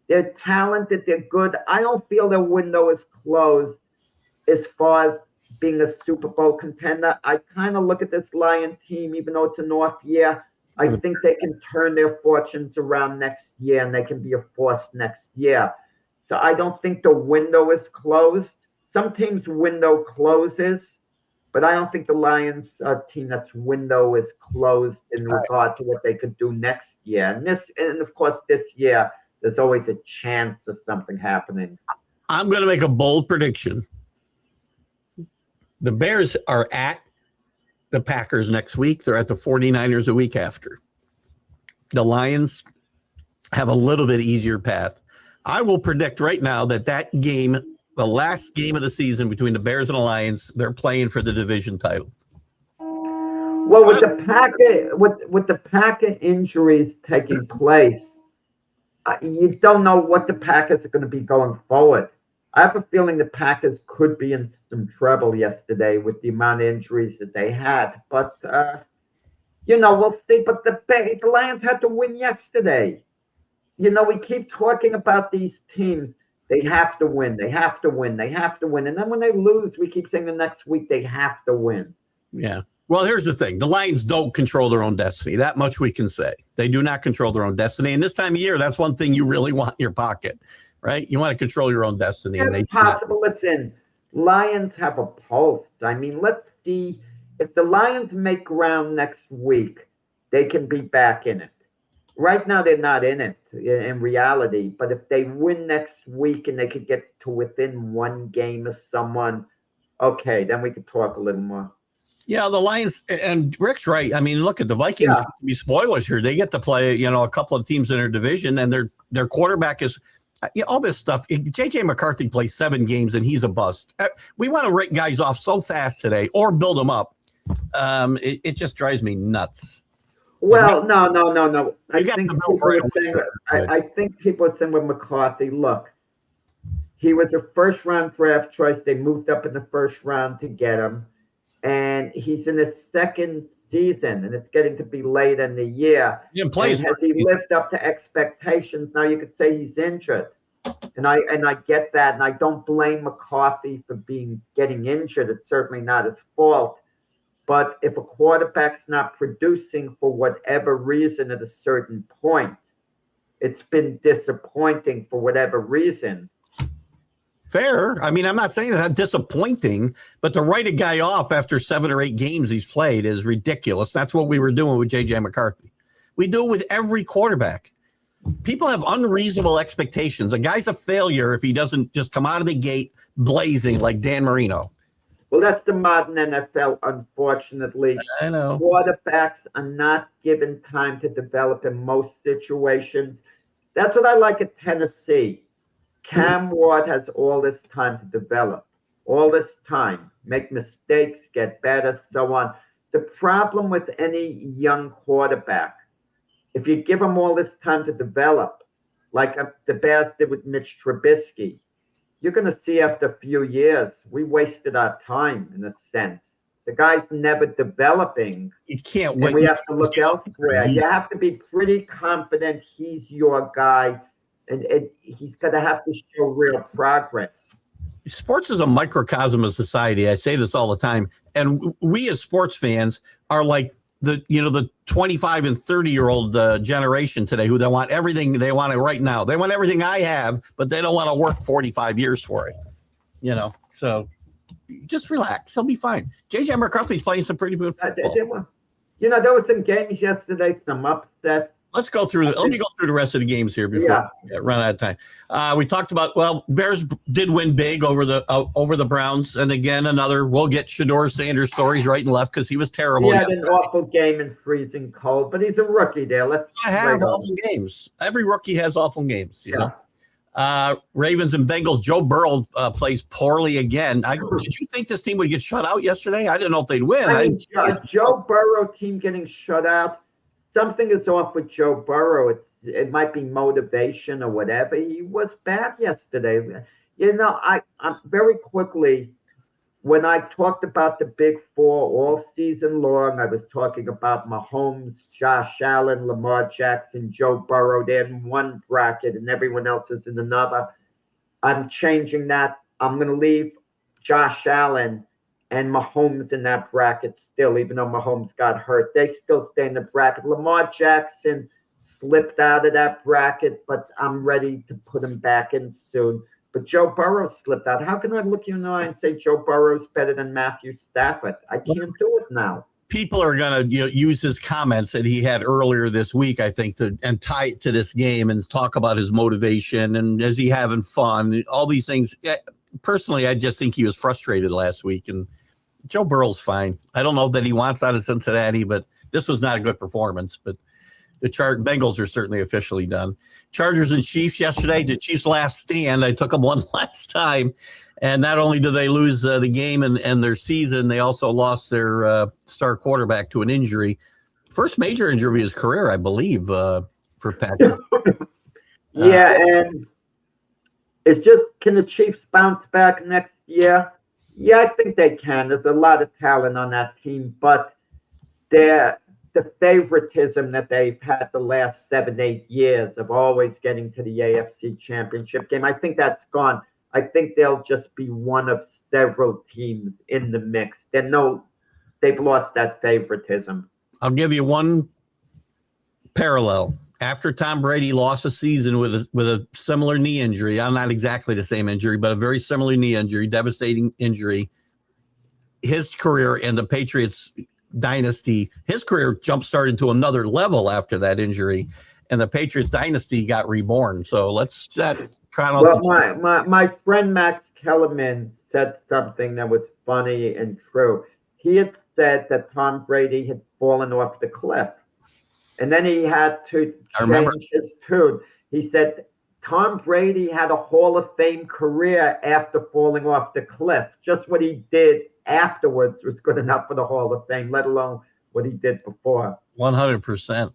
They're talented. They're good. I don't feel their window is closed as far as being a Super Bowl contender. I kind of look at this Lion team, even though it's an off year, I think they can turn their fortunes around next year and they can be a force next year. So I don't think the window is closed. Some teams' window closes, but I don't think the Lions team that's window is closed in regard to what they could do next year. And of course, this year, there's always a chance of something happening. I'm going to make a bold prediction. The Bears are at the Packers next week. They're at the 49ers a week after. The Lions have a little bit easier path. I will predict right now that game, the last game of the season between the Bears and the Lions, they're playing for the division title. Well, with the Packer injuries taking place, you don't know what the Packers are going to be going forward. I have a feeling the Packers could be in some trouble yesterday with the amount of injuries that they had. But, we'll see. But the Lions had to win yesterday. We keep talking about these teams. They have to win. They have to win. They have to win. And then when they lose, we keep saying the next week they have to win. Yeah. Well, here's the thing. The Lions don't control their own destiny. That much we can say. They do not control their own destiny. And this time of year, that's one thing you really want in your pocket, right? You want to control your own destiny. It's possible. Listen, Lions have a pulse. I mean, let's see. If the Lions make ground next week, they can be back in it. Right now, they're not in it in reality. But if they win next week and they could get to within one game of someone, okay, then we could talk a little more. Yeah, the Lions, and Rick's right. I mean, look at the Vikings. Yeah. To be spoilers here, they get to play, a couple of teams in their division, and their quarterback is, all this stuff. JJ McCarthy plays 7 games, and he's a bust. We want to rate guys off so fast today, or build them up. It just drives me nuts. Well, no. I think people are saying with McCarthy, look, he was a first-round draft choice. They moved up in the first round to get him. And he's in his second season, and it's getting to be late in the year. He plays. Has he lived up to expectations? Now you could say he's injured, and I get that, and I don't blame McCarthy for getting injured. It's certainly not his fault. But if a quarterback's not producing for whatever reason at a certain point, it's been disappointing for whatever reason. Fair. I mean, I'm not saying that's disappointing, but to write a guy off after 7 or 8 games he's played is ridiculous. That's what we were doing with JJ McCarthy. We do it with every quarterback. People have unreasonable expectations. A guy's a failure if he doesn't just come out of the gate blazing like Dan Marino. Well, that's the modern NFL, unfortunately. I know. Quarterbacks are not given time to develop in most situations. That's what I like at Tennessee. Cam Ward has all this time to develop, all this time, make mistakes, get better, so on. The problem with any young quarterback, if you give him all this time to develop, like the Bears did with Mitch Trubisky, you're going to see after a few years, we wasted our time in a sense. The guy's never developing. You can't wait. We have to look elsewhere. You have to be pretty confident he's your guy, and he's going to have to show real progress. Sports is a microcosm of society. I say this all the time. And we as sports fans are like the 25 and 30-year-old generation today who they want everything. They want it right now. They want everything I have, but they don't want to work 45 years for it. So just relax. He'll be fine. JJ McCarthy's playing some pretty good football. There were some games yesterday, some upsets. Let me go through the rest of the games here before we run out of time. We talked about, Bears did win big over the Browns. And again, we'll get Shedeur Sanders stories right and left because he was terrible. He had an awful game in freezing cold, but he's a rookie there. Let's have awful games. Every rookie has awful games, you know. Ravens and Bengals, Joe Burrow plays poorly again. Did you think this team would get shut out yesterday? I didn't know if they'd win. Joe Burrow team getting shut out. Something is off with Joe Burrow. It might be motivation or whatever. He was bad yesterday. I'm very quickly, when I talked about the Big Four all season long, I was talking about Mahomes, Josh Allen, Lamar Jackson, Joe Burrow. They're in one bracket and everyone else is in another. I'm changing that. I'm going to leave Josh Allen and Mahomes in that bracket still, even though Mahomes got hurt. They still stay in the bracket. Lamar Jackson slipped out of that bracket, but I'm ready to put him back in soon. But Joe Burrow slipped out. How can I look you in the eye and say Joe Burrow's better than Matthew Stafford? I can't do it now. People are going to use his comments that he had earlier this week, I think, and tie it to this game and talk about his motivation and is he having fun, all these things. Personally, I just think he was frustrated last week, and Joe Burrow's fine. I don't know that he wants out of Cincinnati, but this was not a good performance. But the Bengals are certainly officially done. Chargers and Chiefs yesterday, the Chiefs' last stand. I took them one last time. And not only do they lose the game and their season, they also lost their star quarterback to an injury. First major injury of his career, I believe, for Patrick. And it's just, can the Chiefs bounce back next year? Yeah, I think they can. There's a lot of talent on that team, but the favoritism that they've had the last 7-8 years of always getting to the AFC Championship game, I think that's gone. I think they'll just be one of several teams in the mix. They've lost that favoritism. I'll give you one parallel. After Tom Brady lost a season with a similar knee injury, not exactly the same injury, but a very similar knee injury, devastating injury, his career in the Patriots dynasty, his career jump-started to another level after that injury. and the Patriots dynasty got reborn. So let's kind of. Well, my friend Max Kellerman said something that was funny and true. He had said that Tom Brady had fallen off the cliff, and then he had to change his tune. He said Tom Brady had a Hall of Fame career after falling off the cliff. Just what he did afterwards was good enough for the Hall of Fame, let alone what he did before. 100%.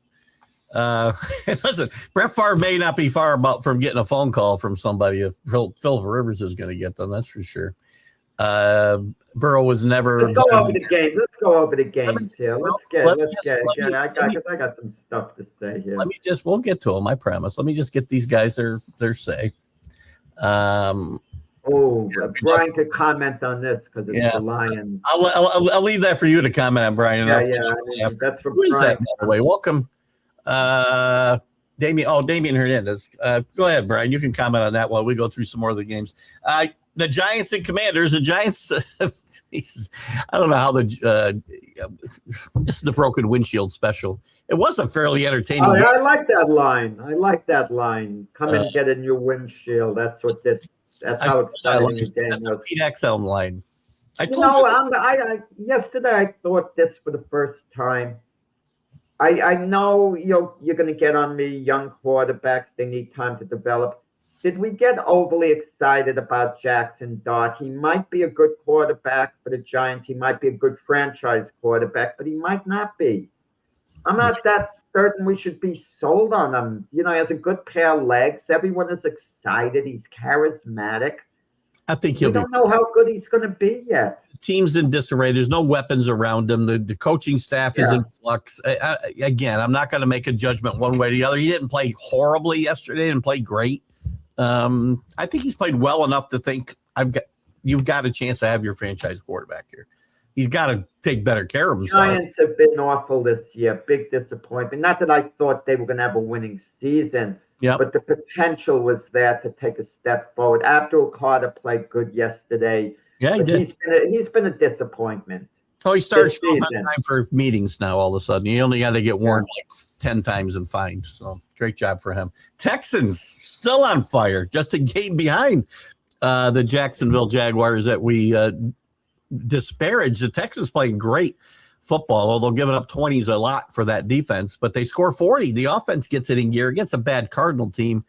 Listen, Brett Favre may not be far from getting a phone call from somebody if Philip Rivers is going to get them. That's for sure. Burrow was never. Let's go over the games. Let's go over the games here. I got some stuff to say here. We'll get to them. I promise. Let me just get these guys their say. Brian could comment on this because it's the Lions. I'll leave that for you to comment on, Brian. That's from Who is Brian. that, by the way? Welcome, Damien. Oh, Damien Hernandez. Go ahead, Brian. You can comment on that while we go through some more of the games. The Giants and Commanders. The Giants. I don't know how this is the broken windshield special. It was a fairly entertaining. Oh, yeah, I like that line. Come and get a new windshield. That's how exciting the game was. Pete Exelm line. Yesterday I thought this for the first time. I know you're going to get on me. Young quarterbacks, they need time to develop. Did we get overly excited about Jackson Dart? He might be a good quarterback for the Giants. He might be a good franchise quarterback, but he might not be. I'm not that certain we should be sold on him. He has a good pair of legs. Everyone is excited. He's charismatic. I think we don't know how good he's going to be yet. The team's in disarray. There's no weapons around him. The coaching staff is in flux. Again, I'm not going to make a judgment one way or the other. He didn't play horribly yesterday and play great. I think he's played well enough to think you've got a chance to have your franchise quarterback here. He's got to take better care of himself. Giants have been awful this year. Big disappointment. Not that I thought they were going to have a winning season, but the potential was there to take a step forward. Abdul Carter played good yesterday. Yeah, he did. He's been a disappointment. So he starts showing time for meetings now. All of a sudden, he only got to get warned like 10 times and fined. So great job for him. Texans still on fire, just a game behind the Jacksonville Jaguars that we disparage. The Texans playing great football, although giving up 20s a lot for that defense, but they score 40. The offense gets it in gear against a bad Cardinal team.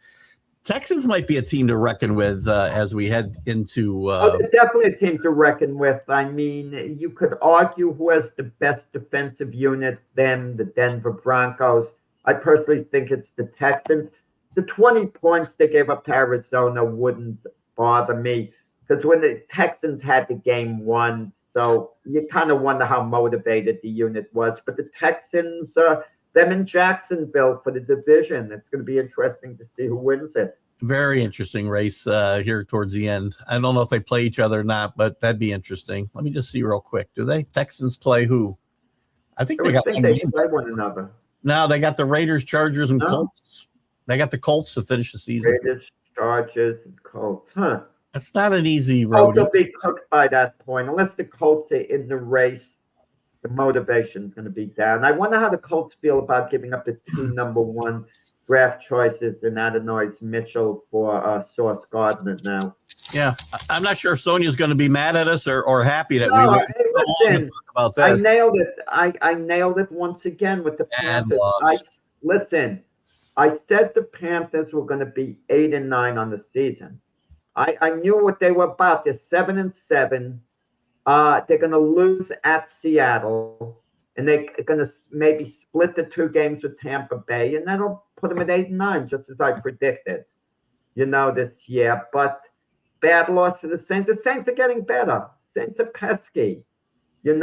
Texans might be a team to reckon with as we head into. They're definitely a team to reckon with. I mean, you could argue who has the best defensive unit, them, the Denver Broncos. I personally think it's the Texans. The 20 points they gave up to Arizona wouldn't bother me because when the Texans had the game won, so you kind of wonder how motivated the unit was. But the Texans, them in Jacksonville for the division. It's going to be interesting to see who wins it. Very interesting race here towards the end. I don't know if they play each other or not, but that'd be interesting. Let me just see real quick. Do they? Texans play who? I think they play one another. No, they got the Raiders, Chargers, and Colts. They got the Colts to finish the season. Raiders, Chargers, and Colts. Huh. That's not an easy road. Colts will be cooked by that point. Unless the Colts are in the race, the motivation is going to be down. I wonder how the Colts feel about giving up the 2 number 1 draft choices in Adonai Mitchell for Sauce Gardner now. Yeah, I'm not sure if Sonia's going to be mad at us or happy that we went listen, about this. I nailed it. I nailed it once again with the Panthers. I said the Panthers were going to be 8-9 on the season. I knew what they were about. They're 7-7. They're going to lose at Seattle, and they're going to maybe split the 2 games with Tampa Bay, and that'll put them at 8-9, just as I predicted, this year. But bad loss to the Saints. The Saints are getting better. Saints are pesky. They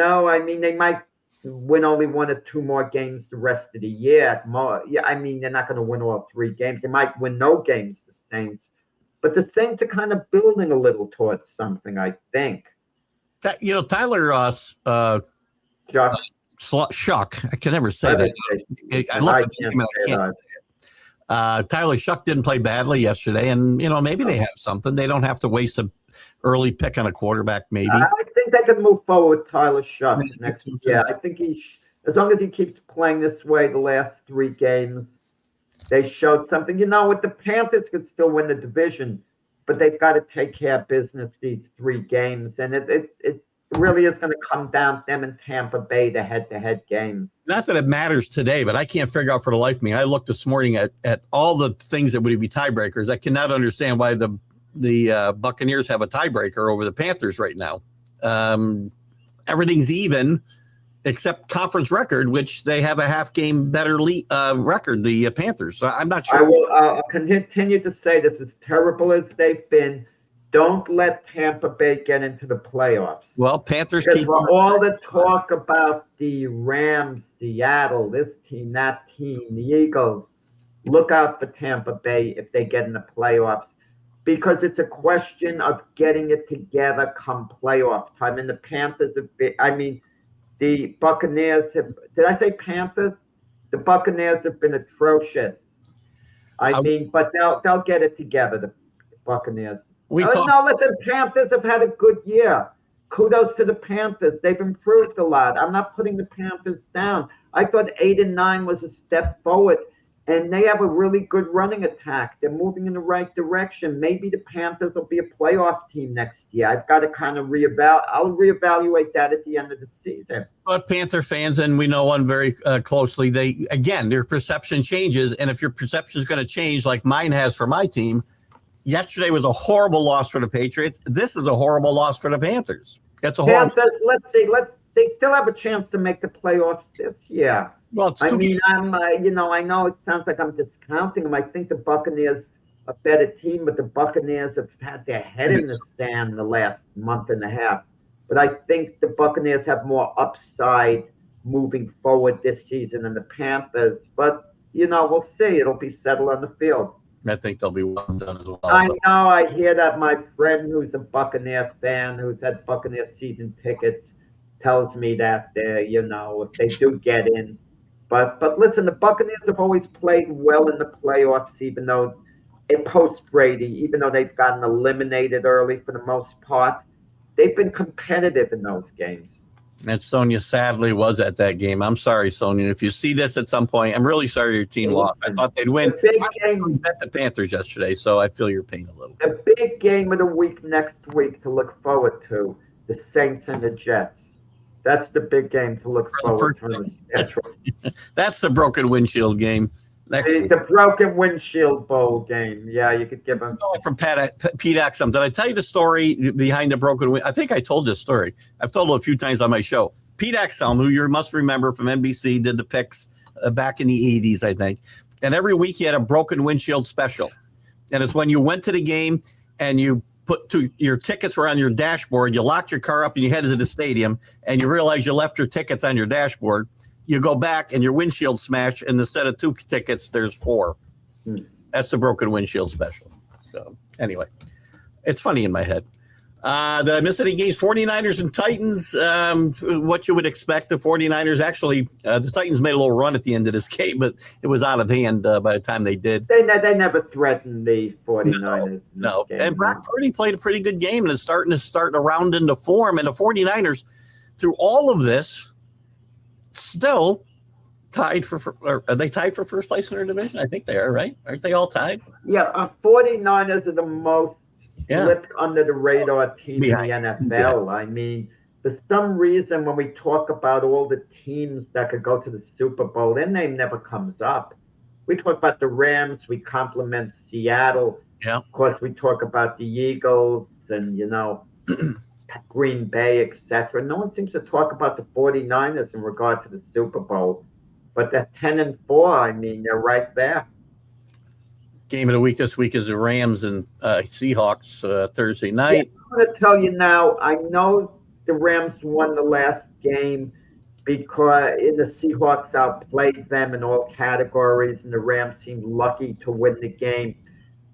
might win only 1 or 2 more games the rest of the year. They're not going to win all 3 games. They might win no games, the Saints. But the Saints are kind of building a little towards something, I think. Tyler Shuck. I can never say that. I look at him and I can't say it. Tyler Shuck didn't play badly yesterday, and maybe they have something. They don't have to waste an early pick on a quarterback. Maybe I think they can move forward with Tyler Shuck next year. I think as long as he keeps playing this way the last 3 games, They showed something. With the Panthers could still win the division, but they've got to take care of business these 3 games. And it really is going to come down to them and Tampa Bay, the head-to-head games. Not that it matters today, but I can't figure out for the life of me. I looked this morning at all the things that would be tiebreakers. I cannot understand why the Buccaneers have a tiebreaker over the Panthers right now. Everything's even except conference record, which they have a half game better record, the Panthers. So I'm not sure. I'll continue to say this, as terrible as they've been, don't let Tampa Bay get into the playoffs. Well, Panthers because keep all the talk about the Rams, Seattle, this team, that team, the Eagles. Look out for Tampa Bay if they get in the playoffs, because it's a question of getting it together come playoff time. And the Panthers have been, the Buccaneers have, did I say Panthers? The Buccaneers have been atrocious. But they'll get it together, the Buccaneers. No, listen, Panthers have had a good year. Kudos to the Panthers. They've improved a lot. I'm not putting the Panthers down. I thought 8-9 was a step forward, and they have a really good running attack. They're moving in the right direction. Maybe the Panthers will be a playoff team next year. I've got to kind of I'll reevaluate that at the end of the season. But Panther fans, and we know one very closely, their perception changes, and if your perception is going to change like mine has for my team, yesterday was a horrible loss for the Patriots. This is a horrible loss for the Panthers. It's a horrible. Let's see. They still have a chance to make the playoffs this year. Well, it's I know it sounds like I'm discounting them. I think the Buccaneers are a better team, but the Buccaneers have had their head in the sand the last month and a half. But I think the Buccaneers have more upside moving forward this season than the Panthers. But, we'll see. It'll be settled on the field. I think they'll be well done as well. I know. I hear that my friend who's a Buccaneer fan, who's had Buccaneer season tickets, tells me that, if they do get in. But listen, the Buccaneers have always played well in the playoffs, even though post-Brady, even though they've gotten eliminated early for the most part, they've been competitive in those games. And Sonia sadly was at that game. I'm sorry, Sonia. If you see this at some point, I'm really sorry your team lost. I thought they'd win. I bet the Panthers yesterday, so I feel your pain a little. The big game of the week next week to look forward to, the Saints and the Jets. That's the big game to look forward to. That's the broken windshield game. The broken windshield bowl game. Yeah, you could give them. From Pete Axum. Did I tell you the story behind the broken windshield? I think I told this story. I've told it a few times on my show. Pete Axum, who you must remember from NBC, did the picks back in the 80s, I think. And every week he had a broken windshield special. And it's when you went to the game and you your tickets were on your dashboard, you locked your car up and you headed to the stadium and you realize you left your tickets on your dashboard. You go back and your windshield smashed, and instead of 2 tickets, there's 4. That's the broken windshield special. So anyway, it's funny in my head. Did I miss any games? 49ers and Titans, what you would expect. The 49ers, actually, the Titans made a little run at the end of this game, but it was out of hand by the time they did. They never threatened the 49ers. No. And Brock Purdy played a pretty good game and is starting to round into form. And the 49ers, through all of this, still tied are they tied for first place in their division? I think they are, right? Aren't they all tied? Yeah, 49ers are the most slipped under the radar team in the NFL. For some reason, when we talk about all the teams that could go to the Super Bowl, their name never comes up. We talk about the Rams, we compliment Seattle. Yeah. Of course, we talk about the Eagles and, Green Bay, etc. No one seems to talk about the 49ers in regard to the Super Bowl. But they're 10-4. They're right there. Game of the week this week is the Rams and Seahawks Thursday night. I'm going to tell you now, I know the Rams won the last game because the Seahawks outplayed them in all categories, and the Rams seemed lucky to win the game.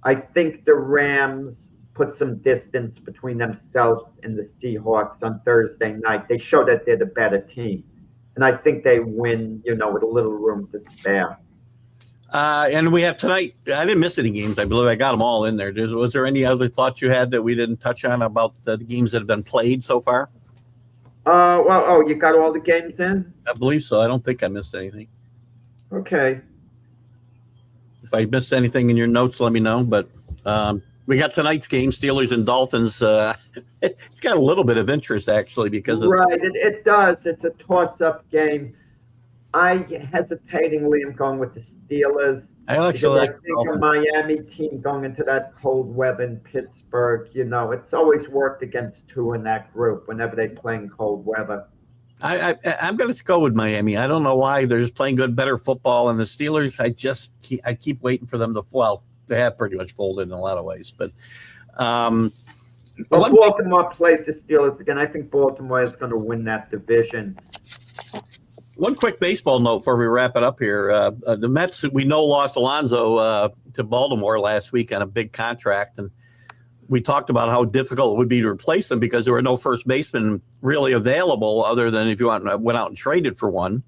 I think the Rams put some distance between themselves and the Seahawks on Thursday night. They show that they're the better team. And I think they win, with a little room to spare. And we have tonight, I didn't miss any games. I believe I got them all in there. Was there any other thoughts you had that we didn't touch on about the games that have been played so far? You got all the games in? I believe so. I don't think I missed anything. Okay. If I missed anything in your notes, let me know. But we got tonight's game, Steelers and Dolphins. It's got a little bit of interest, actually, because of Right, it does. It's a toss-up game. I hesitatingly am going with the Steelers I because actually I like think a Miami team going into that cold weather in Pittsburgh, it's always worked against two in that group whenever they play in cold weather. I'm going to go with Miami. I don't know why. They're just playing better football. And the Steelers, I keep waiting for them to, well, they have pretty much folded in a lot of ways. But Baltimore plays the Steelers again. I think Baltimore is going to win that division. One quick baseball note before we wrap it up here. The Mets, we know, lost Alonso to Baltimore last week on a big contract. And we talked about how difficult it would be to replace him because there were no first basemen really available other than if you went out and traded for one.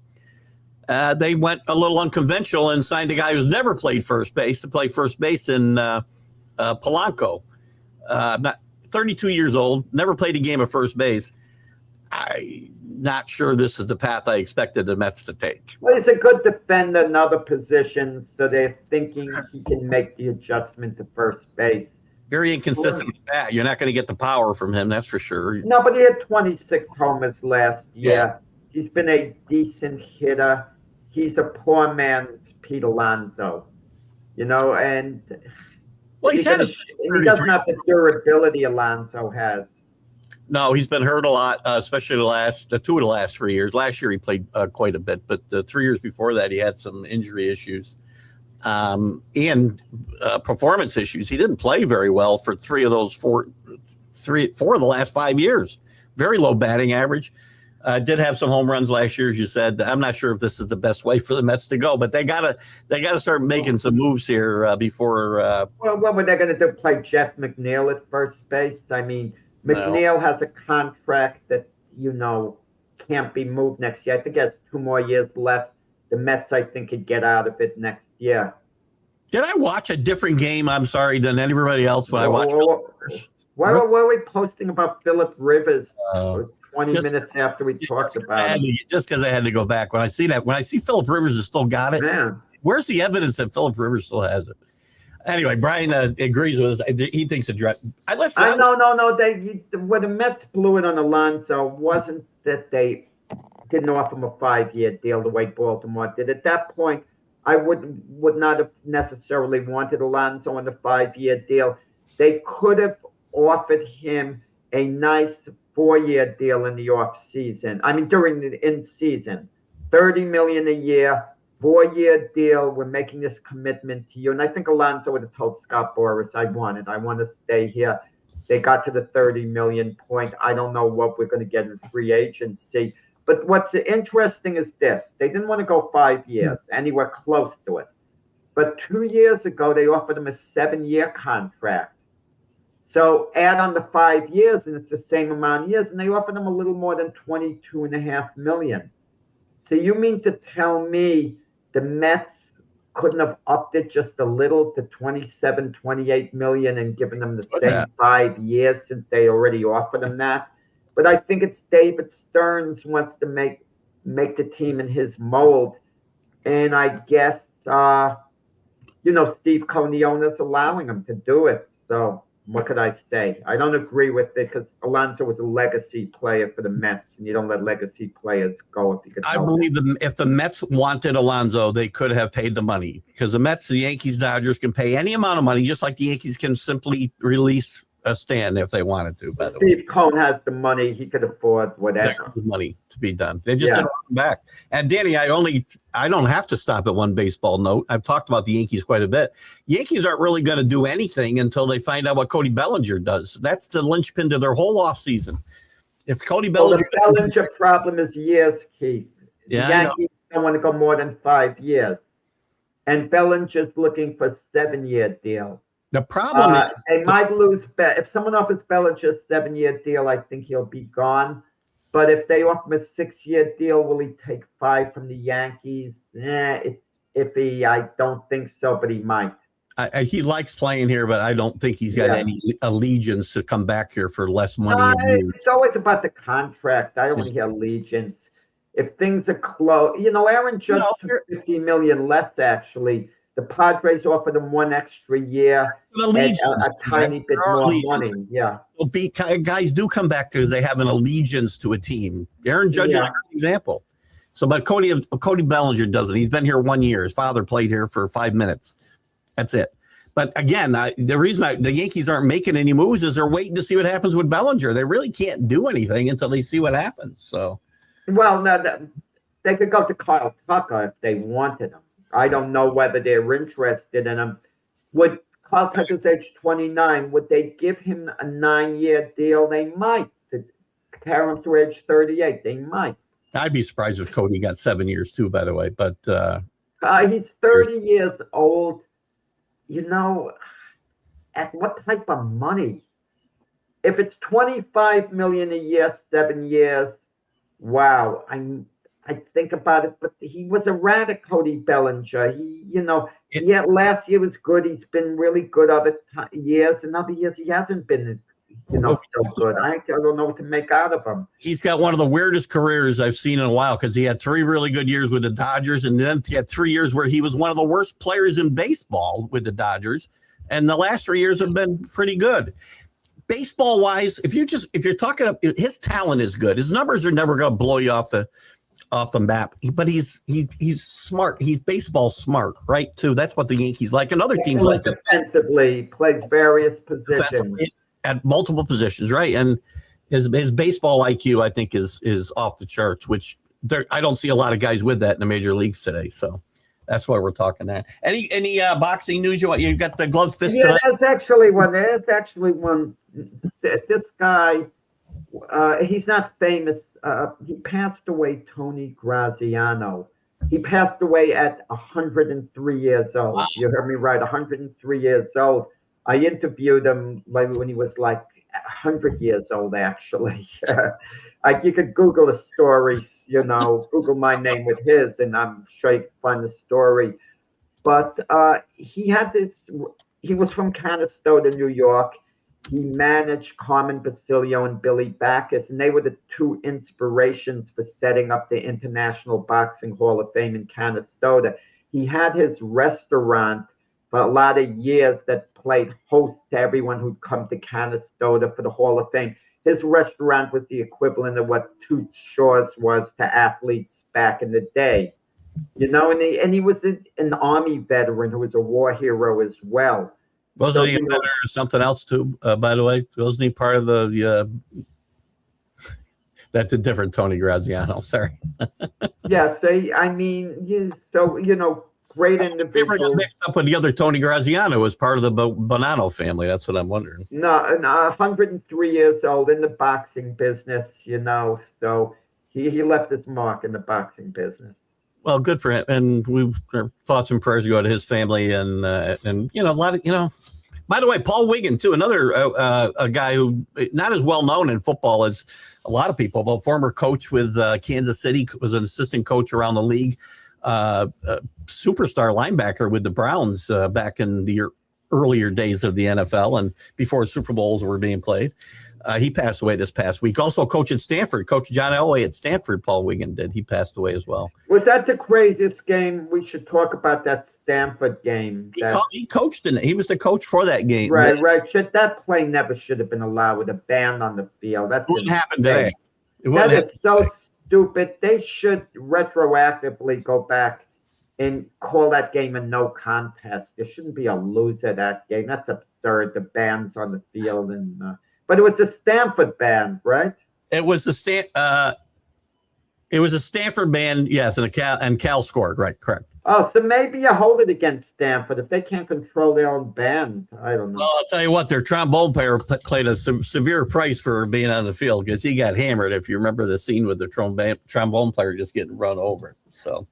They went a little unconventional and signed a guy who's never played first base to play first base in Polanco. 32 years old, never played a game of first base. I'm not sure this is the path I expected the Mets to take. Well, he's a good defender in other positions, so they're thinking he can make the adjustment to first base. Very inconsistent with that. You're not going to get the power from him, that's for sure. No, but he had 26 homers last year. Yeah. He's been a decent hitter. He's a poor man's Pete Alonso, and well, he doesn't have the durability Alonso has. No, he's been hurt a lot, especially the 2 of the last 3 years. Last year he played quite a bit, but the 3 years before that he had some injury issues and performance issues. He didn't play very well for 4 of the last 5 years. Very low batting average. Did have some home runs last year, as you said. I'm not sure if this is the best way for the Mets to go, but they gotta start making some moves here before. Well, what were they going to do? Play Jeff McNeil at first base? I mean, McNeil has a contract that can't be moved next year. I think he has 2 more years left. The Mets, I think, could get out of it next year. Did I watch a different game? I'm sorry, than everybody else when I watched. Why were we posting about Phillip Rivers 20 minutes after we talked about it? Just because I had to go back. When I see Phillip Rivers has still got it, man, where's the evidence that Phillip Rivers still has it? Anyway, Brian agrees with us. He thinks a draft. No. When the Mets blew it on Alonso, wasn't that they didn't offer him a 5-year deal the way Baltimore did. At that point, I would not have necessarily wanted Alonso on the 5-year deal. They could have offered him a nice 4-year deal in the off season. I mean, during the in season, $30 million a year. 4-year deal. We're making this commitment to you. And I think Alonso would have told Scott Boras, I want to stay here. They got to the 30 million point. I don't know what we're going to get in free agency. But what's interesting is this. They didn't want to go 5 years, anywhere close to it. But 2 years ago, they offered him a 7-year contract. So add on the 5 years, and it's the same amount of years. And they offered him a little more than $22.5 million. So you mean to tell me the Mets couldn't have upped it just a little to 27, 28 million and given them the same 5 years since they already offered them that? But I think it's David Stearns wants to make the team in his mold. And I guess, Steve Cohen, the owner's allowing him to do it. So what could I say? I don't agree with it because Alonso was a legacy player for the Mets, and you don't let legacy players go if you could. I believe if the Mets wanted Alonso, they could have paid the money because the Mets, the Yankees, Dodgers can pay any amount of money, just like the Yankees can simply release a Stan if they wanted to. By the way, Steve Cohen has the money; he could afford whatever. Money to be done. They just didn't come back. And Danny, I don't have to stop at one baseball note. I've talked about the Yankees quite a bit. Yankees aren't really going to do anything until they find out what Cody Bellinger does. That's the linchpin to their whole offseason. If Cody Bellinger, the Bellinger problem is years, Keith. Yeah, the Yankees don't want to go more than 5 years, and Bellinger's looking for a 7-year deal. The problem is they might lose. If someone offers Bellinger a 7-year deal, I think he'll be gone. But if they offer him a 6-year deal, will he take 5 from the Yankees? It's iffy. I don't think so, but he might. He likes playing here, but I don't think he's got any allegiance to come back here for less money. It's always about the contract. I don't want to hear allegiance. If things are close, Aaron Judge took $50 million less actually The Padres offered him 1 extra year and a tiny bit more money. Yeah. Well, guys do come back because they have an allegiance to a team. Aaron Judge is a great example. So, but Cody Bellinger doesn't. He's been here 1 year. His father played here for 5 minutes. That's it. But again, the reason the Yankees aren't making any moves is they're waiting to see what happens with Bellinger. They really can't do anything until they see what happens. So, well, no, they could go to Kyle Tucker if they wanted him. I don't know whether they're interested in him. Would Kyle Tucker's age 29? Would they give him a 9-year deal? They might. To carry him to age 38, they might. I'd be surprised if Cody got 7 years too, by the way. But he's 30 years old. You know, at what type of money? If it's $25 million a year, 7 years, wow. I think about it, but he was a rat at Cody Bellinger. Last year was good. He's been really good other years, and other years he hasn't been, so good. I don't know what to make out of him. He's got one of the weirdest careers I've seen in a while because he had 3 really good years with the Dodgers, and then he had 3 years where he was one of the worst players in baseball with the Dodgers, and the last 3 years have been pretty good. Baseball wise, if you're talking, his talent is good. His numbers are never going to blow you off the map, but he's smart. He's baseball smart, right? Too. That's what the Yankees like, and other teams like. Defensively, plays various positions at multiple positions, right? And his baseball IQ, I think, is off the charts. Which I don't see a lot of guys with that in the major leagues today. So that's why we're talking that. Any boxing news you got the glove fist? Yeah, there's actually one. This guy, he's not famous. He passed away, Tony Graziano. He passed away at 103 years old. Wow. You heard me right, 103 years old. I interviewed him when he was like 100 years old, actually. You could Google the story, Google my name with his, and I'm sure you can find the story. But he was from Canastota, New York. He managed Carmen Basilio and Billy Backus, and they were the 2 inspirations for setting up the International Boxing Hall of Fame in Canastota. He had his restaurant for a lot of years that played host to everyone who'd come to Canastota for the Hall of Fame. His restaurant was the equivalent of what Toots Shaw's was to athletes back in the day. And he was an Army veteran who was a war hero as well. Wasn't he a veteran or something else too? By the way, wasn't he part of the? That's a different Tony Graziano. Sorry. Yeah. Great individual. Got mixed up with the other Tony Graziano who was part of the Bonanno family. That's what I'm wondering. No, 103 years old in the boxing business. So he left his mark in the boxing business. Well, good for him, and our thoughts and prayers go to his family, and a lot of By the way, Paul Wiggin too, another a guy who not as well known in football as a lot of people, but former coach with Kansas City, was an assistant coach around the league, superstar linebacker with the Browns back in the earlier days of the NFL and before Super Bowls were being played. He passed away this past week. Also, coach at Stanford, Coach John Elway at Stanford, Paul Wiggin did. He passed away as well. Was that the craziest game? We should talk about that Stanford game. He coached in it. He was the coach for that game. Right. That play never should have been allowed with a band on the field. That wouldn't happen today. That is so stupid. They should retroactively go back and call that game a no contest. There shouldn't be a loser that game. That's absurd. The band's on the field but it was a Stanford band, right? It was a Stanford band, yes, and Cal scored, right? Correct. Oh, so maybe you hold it against Stanford if they can't control their own band. I don't know. Well, I'll tell you what, their trombone player played a severe price for being on the field because he got hammered. If you remember the scene with the trombone player just getting run over. So,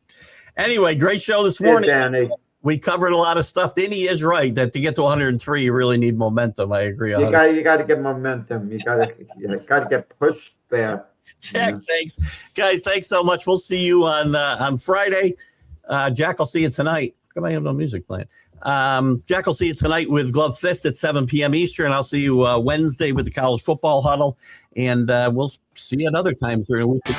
anyway, great show this morning. Hey, Danny. We covered a lot of stuff. Danny is right that to get to 103, you really need momentum. I agree. You got to get momentum. You got to get pushed there. Jack, thanks, guys. Thanks so much. We'll see you on Friday. Jack, I'll see you tonight. Come on, I have no music playing. Jack, I'll see you tonight with Glove Fist at 7 p.m. Eastern. I'll see you Wednesday with the College Football Huddle, and we'll see you at other times during the week.